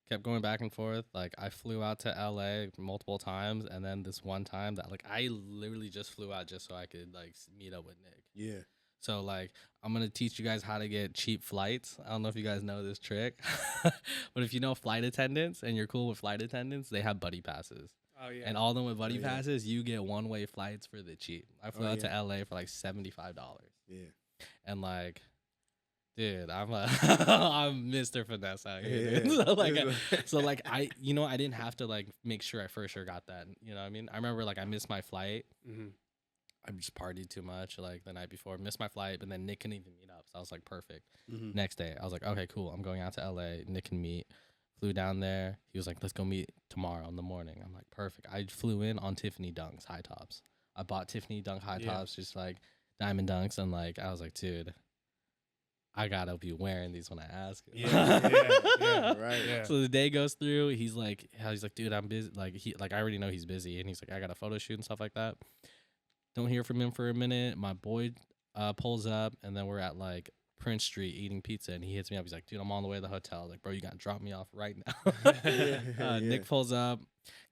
kept going back and forth. Like I flew out to LA multiple times, and then this one time that like I literally just flew out just so I could like meet up with Nick. Yeah. So like I'm gonna teach you guys how to get cheap flights. I don't know if you guys know this trick, but if you know flight attendants and you're cool with flight attendants, they have buddy passes. Oh yeah. And all of them with buddy passes, you get one-way flights for the cheap. I flew out to LA for like $75. Yeah. And like, dude, I'm I'm Mr. Finesse out here. Dude. So like I didn't have to like make sure I for sure got that. You know what I mean? I remember like I missed my flight. I just partied too much like the night before, missed my flight, but then Nick couldn't even meet up. So I was like, perfect. Next day, I was like, okay, cool. I'm going out to LA. Nick can meet. Flew down there. He was like, let's go meet tomorrow in the morning. I'm like, perfect. I flew in on Tiffany Dunks high tops. I bought Tiffany Dunk high tops, just like diamond dunks, and like I was like, dude, I gotta be wearing these when I ask him. Right. Yeah. So the day goes through. He's like, dude, I'm busy. Like I already know he's busy, and he's like, I got a photo shoot and stuff like that. Don't hear from him for a minute. My boy pulls up, and then we're at like Prince Street eating pizza, and he hits me up. He's like, dude, I'm on the way to the hotel. Like, bro, you gotta drop me off right now. Nick pulls up,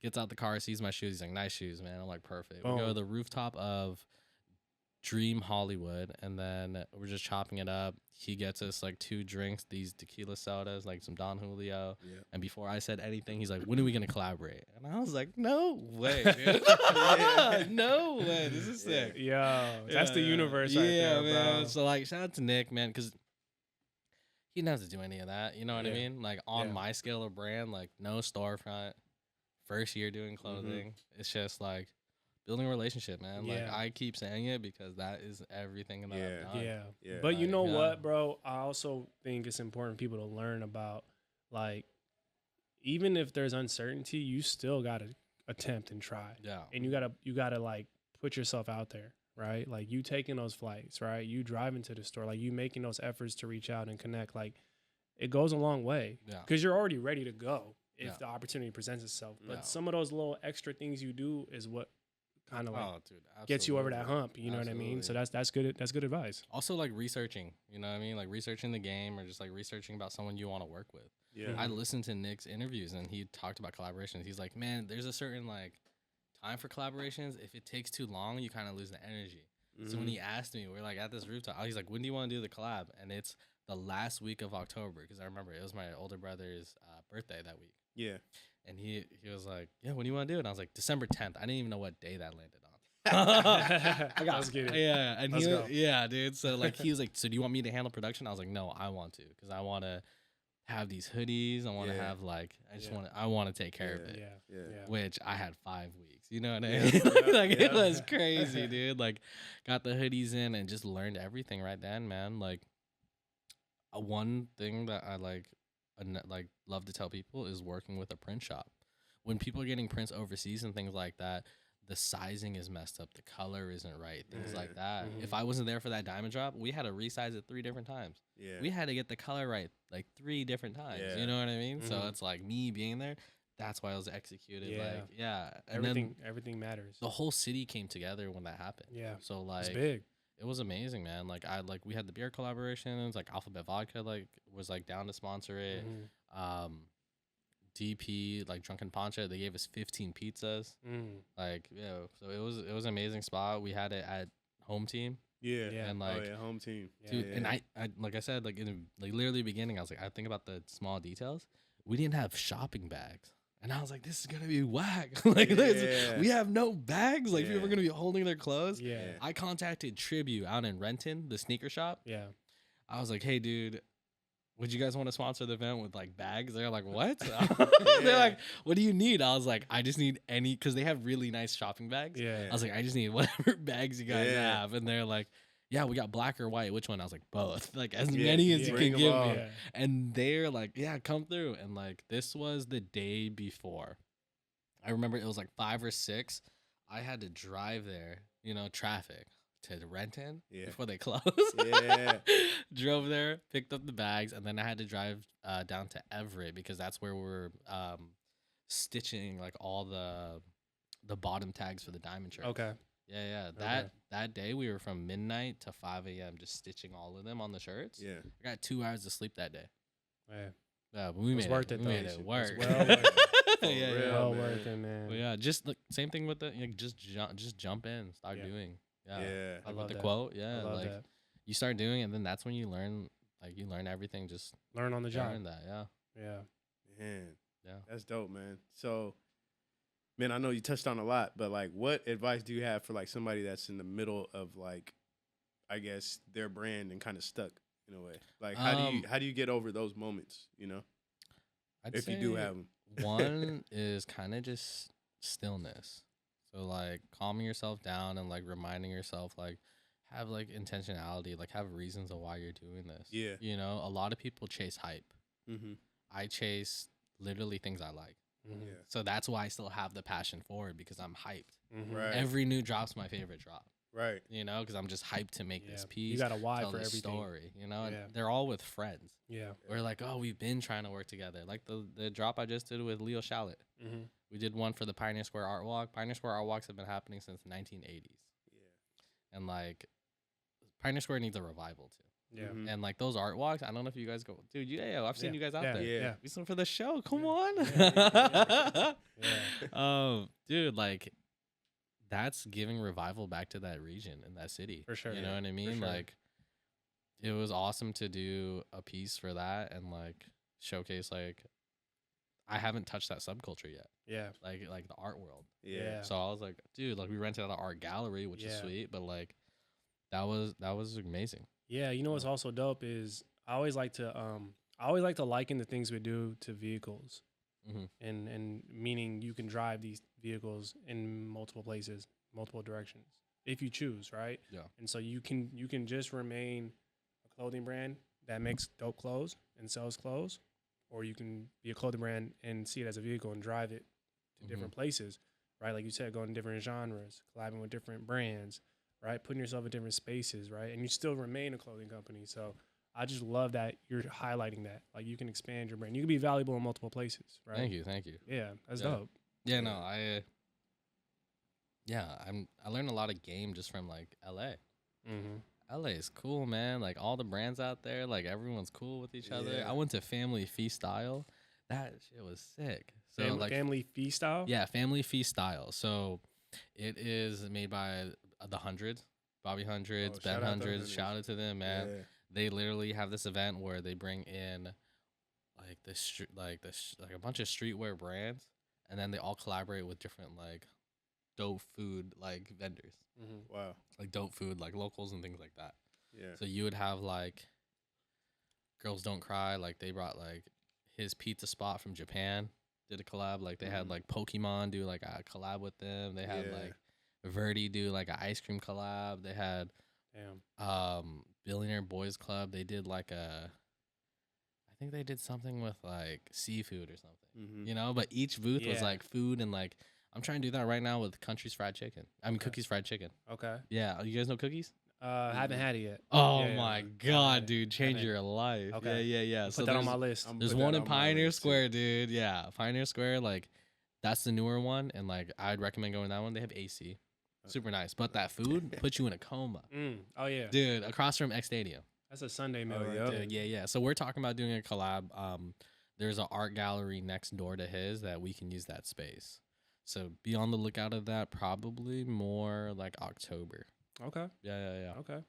gets out the car, sees my shoes. He's like, nice shoes, man. I'm like, perfect. We go to the rooftop of Dream Hollywood, and then we're just chopping it up. He gets us like 2 drinks, these tequila sodas, like some Don Julio. And before I said anything, he's like, when are we gonna collaborate? And I was like, no way, dude. No way. This is sick. That's the universe right there, man. bro. So like, shout out to Nick, man, because he didn't have to do any of that. You know what I mean? Like on my scale of brand, like no storefront, first year doing clothing. It's just like building a relationship, man. Like I keep saying it because that is everything that I've done. But you know what, bro? I also think it's important for people to learn about, like, even if there's uncertainty, you still gotta attempt and try. Yeah. And you gotta like put yourself out there, right? Like you taking those flights, right? You driving to the store, like you making those efforts to reach out and connect. Like it goes a long way. Yeah. Because you're already ready to go if the opportunity presents itself. But some of those little extra things you do is what kind of like gets you over that hump, you know what I mean? So that's good advice. Also like researching, you know what I mean? Like researching the game or just like researching about someone you want to work with. Yeah. I listened to Nick's interviews and he talked about collaborations. He's like, man, there's a certain like time for collaborations. If it takes too long, you kind of lose the energy. So when he asked me, we're like at this rooftop, he's like, when do you want to do the collab? And it's the last week of October because I remember it was my older brother's birthday that week. Yeah. And he was like, yeah, when do you want to do it? And I was like, December 10th. I didn't even know what day that landed on. Let's get it. Yeah. And yeah, dude. So like, he was like, so do you want me to handle production? I was like, no, I want to, because I want to have these hoodies. I want to have like, I want to take care of it. Yeah. Which I had 5 weeks. You know what I mean? It was crazy, dude. Like, got the hoodies in and just learned everything right then, man. Like, one thing that I love to tell people is working with a print shop. When people are getting prints overseas and things like that, the sizing is messed up, the color isn't right, things like that. If I wasn't there for that diamond drop, we had to resize it 3 different times. We had to get the color right like 3 different times. You know what I mean? So it's like me being there, that's why I was executed. Everything matters. The whole city came together when that happened. So like it's big. It was amazing, man. Like we had the beer collaborations, like Alphabet Vodka was down to sponsor it. DP, like Drunken Poncha, they gave us 15 pizzas. So it was an amazing spot. We had it at Home Team. And Home Team. Dude, and I like I said, like in literally beginning, I was like, I think about the small details. We didn't have shopping bags. And I was like, this is going to be whack. Like, we have no bags. Like, people are going to be holding their clothes. Yeah. I contacted Tribute out in Renton, the sneaker shop. Yeah. I was like, hey, dude, would you guys want to sponsor the event with, like, bags? They're like, what? They're like, what do you need? I was like, I just need any, because they have really nice shopping bags. Yeah. I was like, I just need whatever bags you guys have. And they're like, yeah, we got black or white. Which one? I was like, both. Like, as many as you can give me. Yeah. And they're like, yeah, come through. And, like, this was the day before. I remember it was like 5 or 6. I had to drive there, you know, traffic to Renton before they closed. Drove there, picked up the bags, and then I had to drive down to Everett because that's where we're stitching like all the bottom tags for the diamond shirt. Okay. Yeah. That day we were from midnight to 5 a.m. just stitching all of them on the shirts. Yeah. I got 2 hours of sleep that day. Yeah, but we made it. We made it work. Well worth it, man. But yeah, just the same thing with the just jump in, start doing. Yeah. I love the that. quote. Yeah, I love like that. you start doing it, and then that's when you learn. Like you learn everything. Just learn on the job. Learn that. Yeah. Man. Yeah. That's dope, man. So, man, I know you touched on a lot, but like, what advice do you have for like somebody that's in the middle of like, I guess their brand and kind of stuck in a way? Like, how do you get over those moments? You know, if you do have them. One is kind of just stillness. So like calming yourself down and like reminding yourself like have like intentionality, like have reasons of why you're doing this. Yeah. You know, a lot of people chase hype. Mm-hmm. I chase literally things I like. Mm-hmm. Yeah. So that's why I still have the passion for it because I'm hyped. Mm-hmm. Right. Every new drop's my favorite drop. Right. You know, because I'm just hyped to make this piece. You got a why for everything. Story, you know, and they're all with friends. Yeah. We're like, oh, we've been trying to work together. Like the drop I just did with Leo Shallot. Mm-hmm. We did one for the Pioneer Square Art Walk. Pioneer Square Art Walks have been happening since the 1980s. Yeah. And like, Pioneer Square needs a revival too. Yeah. Mm-hmm. And like those art walks, I don't know if you guys go, dude. I've seen you guys out there. Yeah. We seen for the show. Come on. Dude, like. That's giving revival back to that region and that city. For sure. You know what I mean? Sure. Like, it was awesome to do a piece for that and, like, showcase, like, I haven't touched that subculture yet. Yeah. Like the art world. Yeah. So I was like, dude, like, we rented out an art gallery, which is sweet, but, like, that was amazing. Yeah. You know what's also dope is I always like to liken the things we do to vehicles. Mm-hmm. And meaning you can drive these vehicles in multiple places, multiple directions, if you choose, right? Yeah. And so you can just remain a clothing brand that makes dope clothes and sells clothes, or you can be a clothing brand and see it as a vehicle and drive it to different places, right? Like you said, going to different genres, collabing with different brands, right? Putting yourself in different spaces, right? And you still remain a clothing company. So I just love that you're highlighting that. Like, you can expand your brand. You can be valuable in multiple places, right? Thank you. Yeah, that's dope. Yeah, no, I learned a lot of game just from, like, L.A. Mm-hmm. LA is cool, man. Like, all the brands out there, like, everyone's cool with each other. I went to Family Feast Style. That shit was sick. So, Family Feast Style? Yeah, Family Feast Style. So, it is made by the Hundreds, Bobby Hundreds, Ben Hundreds. Shout out to them, man. Yeah. They literally have this event where they bring in like a bunch of streetwear brands, and then they all collaborate with different like dope food like vendors. Mm-hmm. Wow, like dope food like locals and things like that. Yeah. So you would have like Girls Don't Cry. Like they brought like his pizza spot from Japan did a collab. Like they had like Pokemon do like a collab with them. They had like Verdi do like an ice cream collab. They had Billionaire Boys Club. They did like I think they did something with like seafood or something, you know, but each booth was like food and like, I'm trying to do that right now with Country's Fried Chicken. Cookies Fried Chicken. Okay. Yeah. You guys know Cookies? Haven't had it yet. Oh my God, dude. Change your life. Okay. Yeah. So put that on my list. There's one in Pioneer Square, dude. Yeah. Pioneer Square. Like that's the newer one. And like, I'd recommend going to that one. They have AC. Super nice. But that food puts you in a coma. Oh, yeah. Dude, across from X Stadium. That's a Sunday meal right there. Yeah. So we're talking about doing a collab. There's an art gallery next door to his that we can use that space. So be on the lookout of that, probably more like October. Okay. Yeah. Okay. Oh,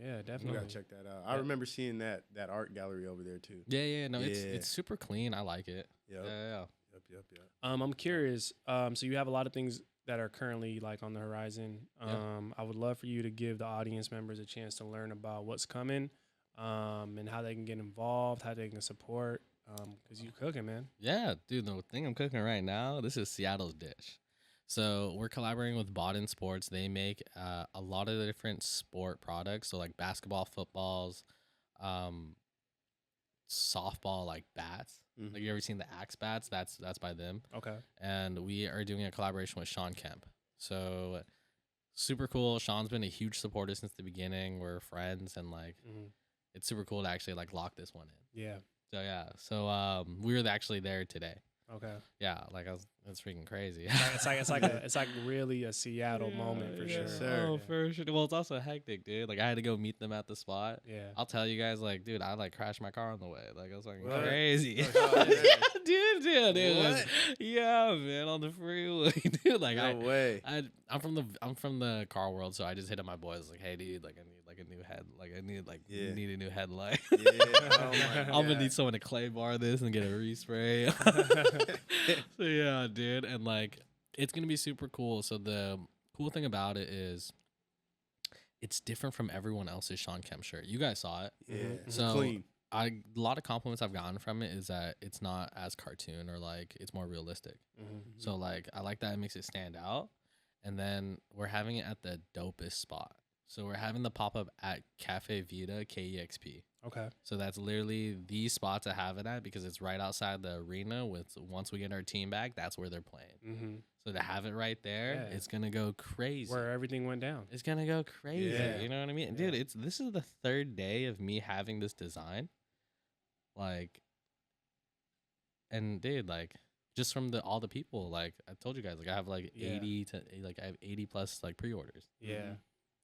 yeah, definitely. You gotta check that out. I remember seeing that art gallery over there too. Yeah. No, it's super clean. I like it. Yeah. Yep. I'm curious. So you have a lot of things that are currently like on the horizon. I would love for you to give the audience members a chance to learn about what's coming, and how they can get involved, how they can support. Because you cooking, man. Yeah, dude. The thing I'm cooking right now, this is Seattle's dish. So we're collaborating with Bodden Sports. They make a lot of different sport products. So like basketball, footballs, softball, like bats. Like you ever seen the Axe bats? That's by them. Okay. And we are doing a collaboration with Shawn Kemp. So super cool. Shawn's been a huge supporter since the beginning. We're friends, and like it's super cool to actually like lock this one in. Yeah. So yeah. So we were actually there today. Okay. Yeah, like it's freaking crazy. It's like really a Seattle moment for sure. Sir. Oh, for sure. Well, it's also hectic, dude. Like I had to go meet them at the spot. Yeah. I'll tell you guys, like, dude, I like crashed my car on the way. Like I was like What? crazy. Oh, yeah. Yeah, dude. What? Yeah, man, on the freeway, dude. Like No way. I'm from the car world, so I just hit up my boys like, hey, dude, like I need like a new head, like I need like need a new headlight. Yeah. Oh my I'm gonna need someone to clay bar this and get a respray. So yeah, dude, and like it's gonna be super cool. So the cool thing about it is it's different from everyone else's Shawn Kemp shirt. You guys saw it. Yeah. So Clean. a lot of compliments I've gotten from it is that it's not as cartoon, or like it's more realistic. So like I like that it makes it stand out. And then we're having it at the dopest spot. So we're having the pop-up at Cafe Vita KEXP. Okay. So that's literally the spot to have it at, because it's right outside the arena. Once we get our team back, that's where they're playing. So to have it right there, it's gonna go crazy. Where everything went down. It's gonna go crazy. Yeah. You know what I mean? Yeah. Dude, this is the third day of me having this design. Like, and dude, like, just from all the people, like I told you guys, like I have like 80 plus like pre-orders. Yeah.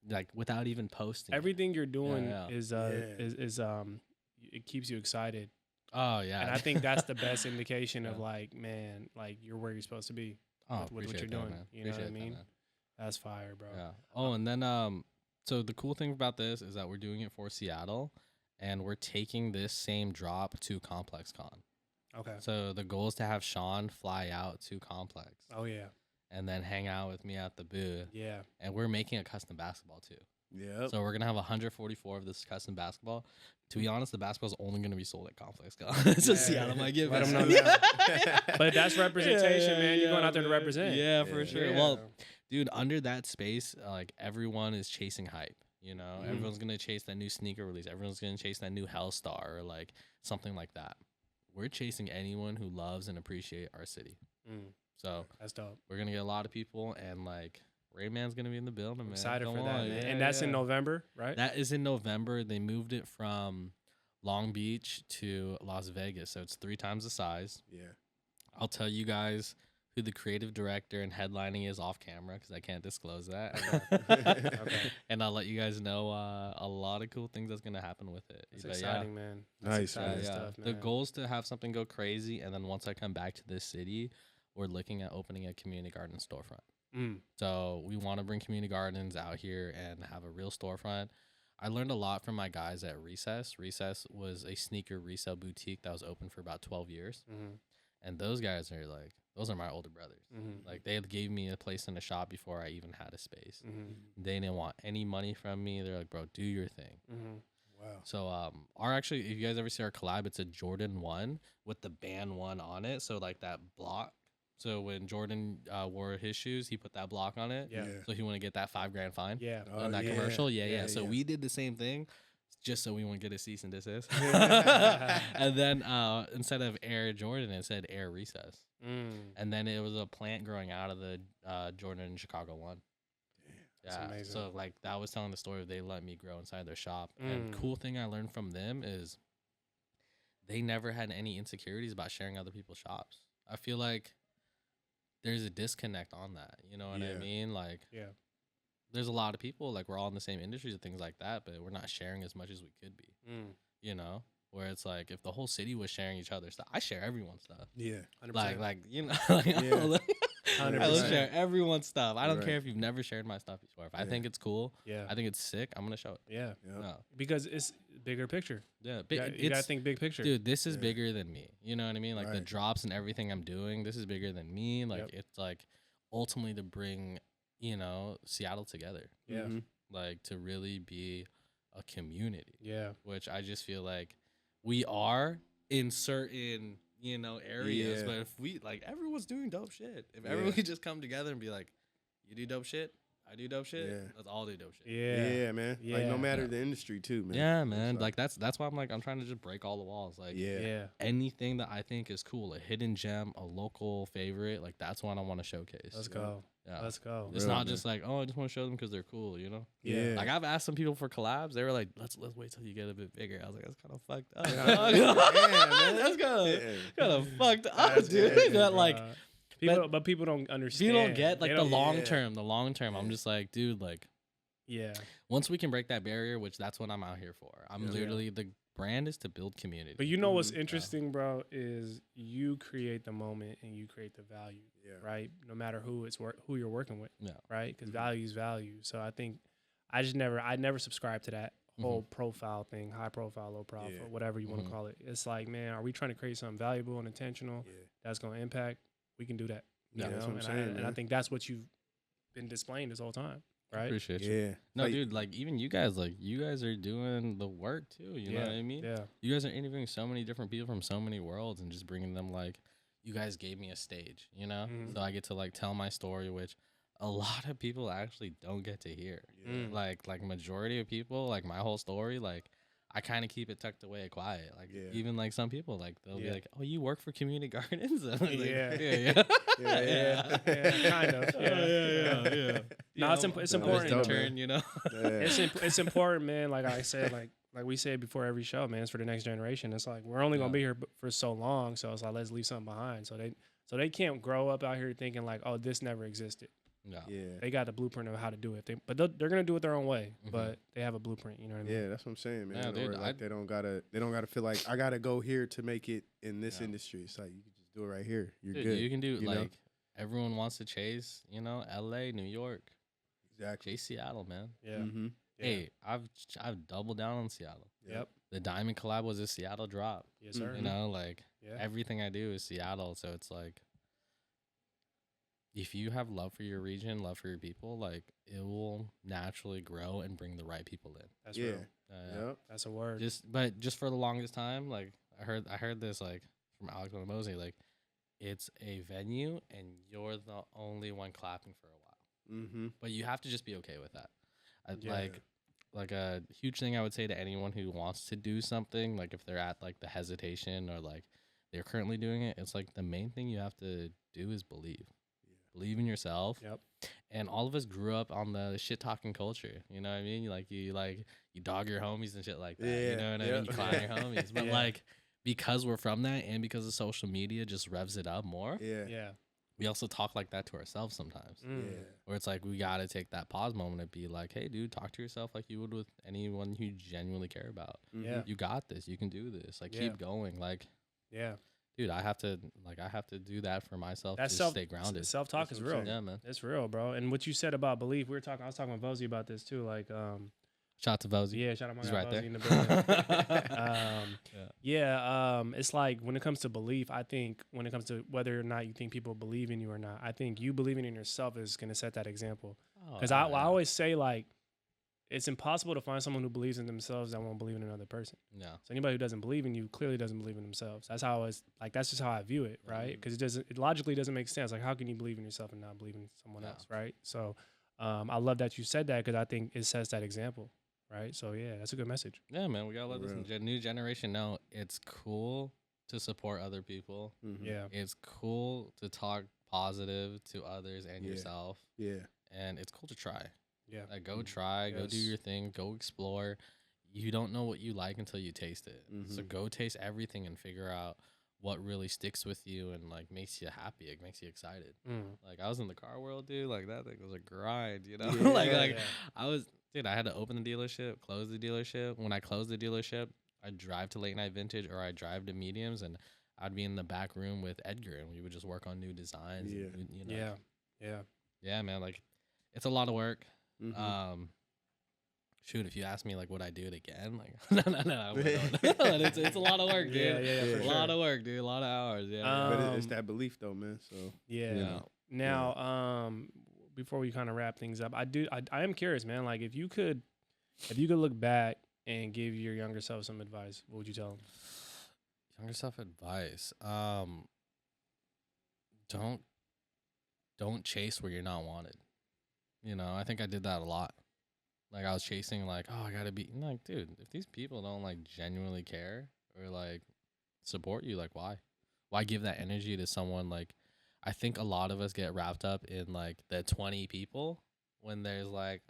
Like without even posting. Everything you're doing Yeah. is it keeps you excited. Oh yeah. And I think that's the best indication of like, man, like you're where you're supposed to be with what you're doing. Man. You know what I Appreciate mean? that, man. That's fire, bro. Yeah. Oh, and then so the cool thing about this is that we're doing it for Seattle, and we're taking this same drop to Complex Con. Okay. So the goal is to have Shawn fly out to Complex. Oh yeah. And then hang out with me at the booth. Yeah. And we're making a custom basketball too. Yeah. So we're gonna have 144 of this custom basketball. To be honest, the basketball's only gonna be sold at Complex Con. So Seattle might get Let it. them know now. But that's representation, man. You're going out there to man. represent. Yeah, for sure. Yeah. Well, dude, under that space, like everyone is chasing hype. You know, everyone's gonna chase that new sneaker release. Everyone's gonna chase that new Hellstar or like something like that. We're chasing anyone who loves and appreciates our city. So that's dope. we're gonna get a lot of people, and like Rayman's gonna be in the building, man. Excited Come for that, on. man. Yeah, And that's in yeah. November, right? That is in November. They moved it from Long Beach to Las Vegas, so it's 3 times the size. Yeah. I'll tell you guys who the creative director and headlining is off camera, because I can't disclose that. Okay. And I'll let you guys know a lot of cool things that's gonna happen with it. It's But exciting, man. That's Nice, exciting man. stuff, man. The goal is to have something go crazy, and then once I come back to this city, we're looking at opening a community garden storefront. So we want to bring community gardens out here and have a real storefront. I learned a lot from my guys at Recess. Recess was a sneaker resale boutique that was open for about 12 years. And those guys are like, those are my older brothers. Like they gave me a place in a shop before I even had a space. They didn't want any money from me. They're like, bro, do your thing. Wow. So actually, if you guys ever see our collab, it's a Jordan 1 with the band 1 on it. So like that block. So when Jordan wore his shoes, he put that block on it. Yeah. So he want to get that $5,000 fine. Yeah. On that commercial. Yeah. So yeah. we did the same thing, just so we won't get a cease and desist. And then instead of Air Jordan, it said Air Recess. And then it was a plant growing out of the Jordan Chicago 1. That's Yeah. amazing. So like that was telling the story of they let me grow inside their shop. And cool thing I learned from them is they never had any insecurities about sharing other people's shops. I feel like there's a disconnect on that. You know what I mean? Like, there's a lot of people, like, we're all in the same industries and things like that, but we're not sharing as much as we could be. You know? Where it's like, if the whole city was sharing each other's stuff, I share everyone's stuff. Yeah. 100%. Like, you know, like, I will 100%. share everyone's stuff. I don't Right. care if you've never shared my stuff before. If I think it's cool, Yeah. I think it's sick, I'm going to show it. Yeah. Yeah. No. Because it's bigger picture. Yeah, you gotta think big picture, dude. This is bigger than me. You know what I mean? Like the Right. drops and everything I'm doing. This is bigger than me. Like it's like ultimately to bring Seattle together. Yeah, like to really be a community. Yeah, which I just feel like we are in certain areas. But if we like everyone's doing dope shit, if everyone could just come together and be like, you do dope shit, I do dope shit. Let's all do dope shit. Yeah, man. Like no matter the industry too, man. Yeah, man. Like that's why I'm trying to just break all the walls. Like anything that I think is cool, a hidden gem, a local favorite, like that's what I want to showcase. Let's go. Yeah. Let's go. It's not just like, oh, I just want to show them because they're cool, Yeah. Like I've asked some people for collabs. They were like, let's wait till you get a bit bigger. I was like, that's kind of fucked up. Man. That's kind of fucked up, dude. That like. But people don't understand. People don't get like the long term. The long term. I'm just like, dude, like, once we can break that barrier, which that's what I'm out here for. I'm literally the brand is to build community. But what's interesting, bro, is you create the moment and you create the value, right? No matter who you're working with, right? Because value is value. So I think I never subscribe to that whole profile thing, high profile, low profile, whatever you want to call it. It's like, man, are we trying to create something valuable and intentional that's going to impact? We can do that. That's what I'm saying, and I think that's what you've been displaying this whole time, right? Appreciate you. Yeah. No, dude, like even you guys are doing the work too. You know what I mean? Yeah. You guys are interviewing so many different people from so many worlds and just bringing them like, you guys gave me a stage, So I get to like tell my story, which a lot of people actually don't get to hear. Like majority of people, like my whole story, like I kind of keep it tucked away quiet. Like even like some people, like they'll be like, "Oh, you work for community gardens?" Like, yeah, kind of. Yeah. No, it's important. It's important, man. Like I said, like we say before every show, man. It's for the next generation. It's like we're only gonna be here for so long, so it's like let's leave something behind. So they can't grow up out here thinking like, "Oh, this never existed." No. Yeah. They got the blueprint of how to do it. But they're gonna do it their own way. But they have a blueprint. You know what I mean? Yeah, that's what I'm saying, man. Yeah, dude, like they don't gotta feel like I gotta go here to make it in this industry. It's like you can just do it right here. You're good. You can do everyone wants to chase, LA, New York. Exactly. Chase Seattle, man. Yeah. Hey, I've doubled down on Seattle. Yep. The Diamond collab was a Seattle drop. Yes, sir. Everything I do is Seattle, so it's like if you have love for your region, love for your people, like it will naturally grow and bring the right people in. That's real. Yep. That's a word. Just for the longest time, like I heard this like from Alex Mosley, like it's a venue and you're the only one clapping for a while. But you have to just be okay with that. Like a huge thing I would say to anyone who wants to do something, like if they're at like the hesitation or like they're currently doing it, it's like the main thing you have to do is believe. Believe in yourself. Yep. And all of us grew up on the shit talking culture. You know what I mean? You dog your homies and shit like that. Yeah. You know what I mean? You clown your homies. But like because we're from that and because of social media just revs it up more. Yeah. We also talk like that to ourselves sometimes. Where it's like we gotta take that pause moment and be like, hey dude, talk to yourself like you would with anyone you genuinely care about. Yeah. You got this. You can do this. Like keep going. Like dude, I have to do that for myself to stay grounded. Self-talk is real. Yeah, man. It's real, bro. And what you said about belief, I was talking with Vozy about this too. Like, shout out to Vozy. Yeah, shout out my He's guy right Vozy there. in the building. It's like when it comes to belief, I think when it comes to whether or not you think people believe in you or not, I think you believing in yourself is going to set that example. Because I always say like, it's impossible to find someone who believes in themselves that won't believe in another person. Yeah. So anybody who doesn't believe in you clearly doesn't believe in themselves. That's just how I view it, right? Because it logically doesn't make sense. Like how can you believe in yourself and not believe in someone else, right? So I love that you said that because I think it sets that example, right? So yeah, that's a good message. Yeah, man, we gotta let this new generation know it's cool to support other people. Yeah, it's cool to talk positive to others and yourself. Yeah, and it's cool to try. Yeah. Like go try, go do your thing, go explore. You don't know what you like until you taste it. So go taste everything and figure out what really sticks with you and like makes you happy. It makes you excited. Like I was in the car world, dude. Like that thing was a grind, you know? I had to open the dealership, close the dealership. When I closed the dealership, I'd drive to late night vintage or I'd drive to mediums and I'd be in the back room with Edgar and we would just work on new designs. Yeah, man. Like it's a lot of work. shoot, if you ask me like would I do it again, like no, I wouldn't. It's a lot of work, dude. Yeah, a lot of work, dude. A lot of hours. Yeah. But it's that belief though, man. So yeah. you know. Now, before we kind of wrap things up, I am curious, man. Like if you could look back and give your younger self some advice, what would you tell him? Younger self advice. Don't chase where you're not wanted. You know, I think I did that a lot. Like I was chasing like, oh, I gotta be like, dude, if these people don't like genuinely care or like support you, like why give that energy to someone? Like I think a lot of us get wrapped up in like the 20 people when there's like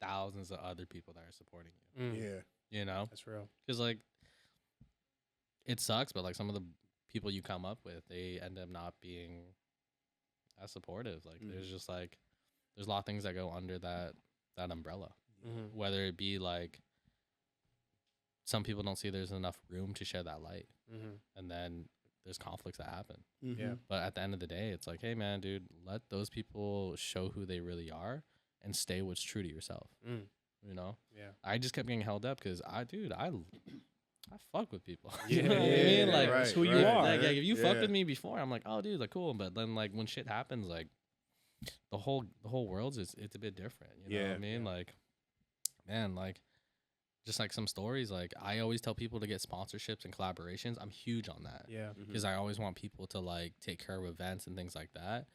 thousands of other people that are supporting you. Yeah. You know? That's real. Because like it sucks, but like some of the people you come up with, they end up not being as supportive. Like there's just like there's a lot of things that go under that umbrella. Whether it be like some people don't see there's enough room to share that light, and then there's conflicts that happen. Yeah. But at the end of the day, it's like, hey man, dude, let those people show who they really are and stay what's true to yourself. You know? Yeah. I just kept getting held up because I fuck with people. Yeah. You know what I mean? Like that's who you are. Like if you fucked with me before, I'm like, oh dude, like cool. But then like when shit happens, like the whole world's it's a bit different. You know what I mean? Like, man, like just like some stories, like I always tell people to get sponsorships and collaborations. I'm huge on that. Yeah. Because I always want people to like take care of events and things like that.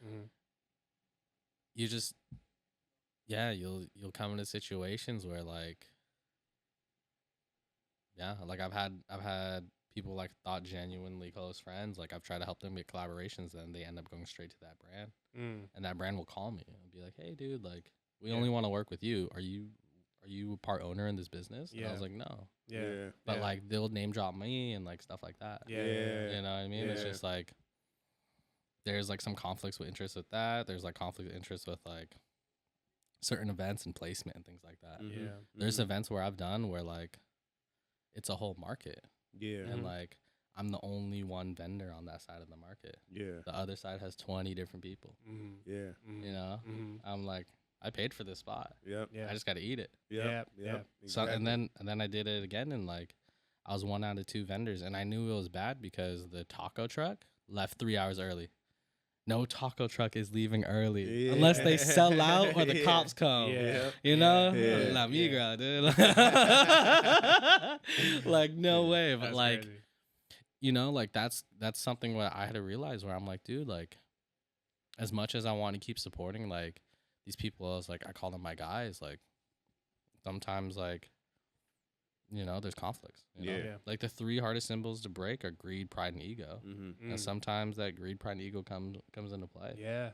You just you'll come into situations where like like I've had people like thought genuinely close friends, like I've tried to help them get collaborations, then they end up going straight to that brand. And that brand will call me and be like, hey dude, like we only want to work with you. Are you a part owner in this business? And I was like, no. But like they'll name drop me and like stuff like that. You know what I mean? It's just like there's like some conflicts with interest with that. There's like conflict of interest with like certain events and placement and things like that. There's events where I've done where like it's a whole market. And like I'm the only one vendor on that side of the market. The other side has 20 different people. You know? I'm like, I paid for this spot. I just got to eat it. Exactly. So and then I did it again, and like I was one out of 2 vendors, and I knew it was bad because the taco truck left 3 hours early. No taco truck is leaving early unless they sell out or the cops come. You know? La migra, dude. Like no way. But that's like crazy. You know, like that's something what I had to realize where I'm like, dude, like as much as I want to keep supporting like these people, as like I call them my guys, like sometimes like you know there's conflicts. You know? Like the 3 hardest symbols to break are greed, pride, and ego. And sometimes that greed, pride, and ego comes into play.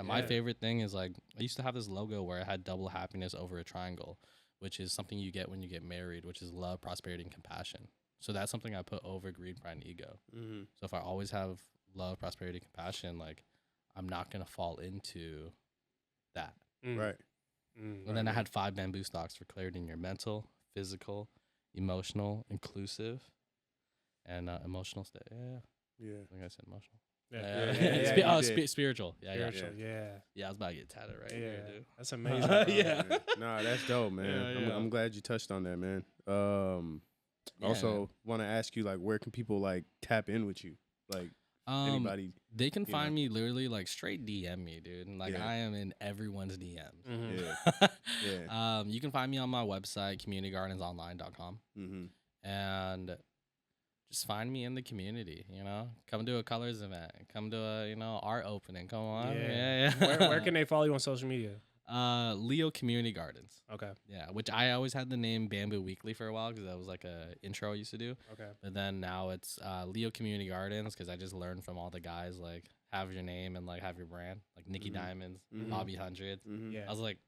My favorite thing is like I used to have this logo where I had double happiness over a triangle, which is something you get when you get married, which is love, prosperity, and compassion. So that's something I put over greed, pride, and ego. So if I always have love, prosperity, compassion, like I'm not gonna fall into that. Right. And then I had 5 bamboo stalks for clarity in your mental, physical, emotional, inclusive, and emotional state. I think I said emotional. Spiritual. Yeah, I was about to get tatted right here, dude. That's amazing. Nah, that's dope, man. I'm glad you touched on that, man. Also want to ask you, like, where can people like tap in with you? Like anybody? They can find me literally like straight DM me, dude. And like I am in everyone's DMs. You can find me on my website, communitygardensonline.com. And just find me in the community, you know. Come to a colors event. Come to a, art opening. Come on. Where can they follow you on social media? Leo Community Gardens. Okay. Yeah, which I always had the name Bamboo Weekly for a while because that was like a intro I used to do. Okay. But then now it's Leo Community Gardens because I just learned from all the guys like have your name and like have your brand, like Nikki Diamonds, Bobby Hundreds. I was like,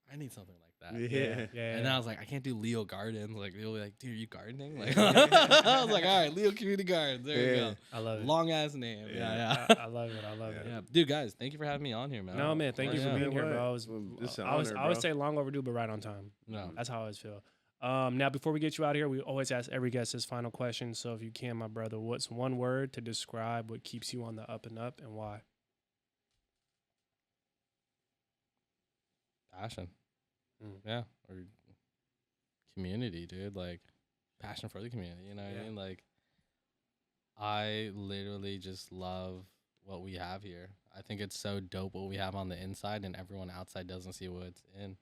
I need something like that. And then I was like, I can't do Leo Gardens. Like they'll be like, dude, are you gardening? Like I was like, all right, Leo Community Gardens. There you go. I love it. Long ass name. I love it. I love it. Yeah, dude, guys, thank you for having me on here, man. No, man, thank you for being here, bro. I would say long overdue, but right on time. No, that's how I always feel. Now, before we get you out of here, we always ask every guest this final question. So, if you can, my brother, what's one word to describe what keeps you on the up and up, and why? Passion. Yeah, or community, dude. Like, passion for the community, you know what I mean? Like, I literally just love what we have here. I think it's so dope what we have on the inside, and everyone outside doesn't see what's in.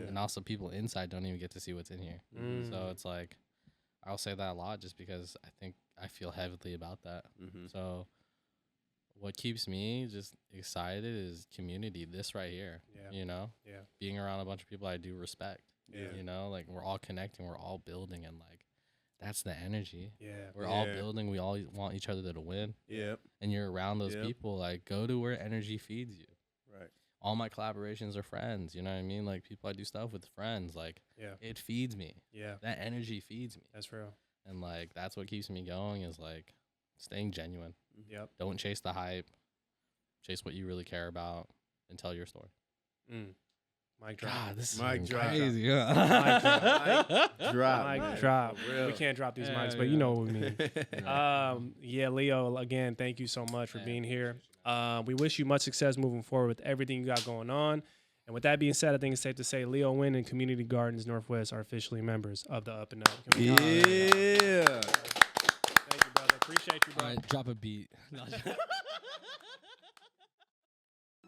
And also people inside don't even get to see what's in here. So it's like, I'll say that a lot just because I feel heavily about that. So what keeps me just excited is community, this right here, you know, being around a bunch of people I do respect, you know, like we're all connecting, we're all building, and like, that's the energy. We're all building. We all want each other to win. And you're around those people. Like, go to where energy feeds you. Right. All my collaborations are friends. You know what I mean? Like, people I do stuff with, friends. Like, it feeds me. That energy feeds me. That's real. And like, that's what keeps me going, is like staying genuine. Don't chase the hype. Chase what you really care about and tell your story. Mic drop. God, this is Mic drop. crazy. Mic drop. Mic drop. We can't drop these mics, but you know what we mean. Leo, again, thank you so much for being here. We wish you much success moving forward with everything you got going on. And with that being said, I think it's safe to say Leo Nguyen and Community Gardens Northwest are officially members of the UpNUp. Yeah. Thank you, brother. Appreciate you, bro. All right, drop a beat.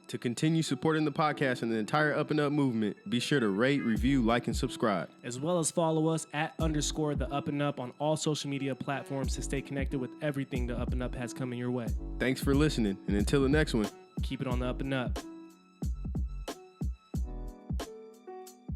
To continue supporting the podcast and the entire UpNUp movement, be sure to rate, review, like, and subscribe. As well as follow us at _ the UpNUp on all social media platforms to stay connected with everything the UpNUp has coming your way. Thanks for listening, and until the next one, Keep it on the UpNUp.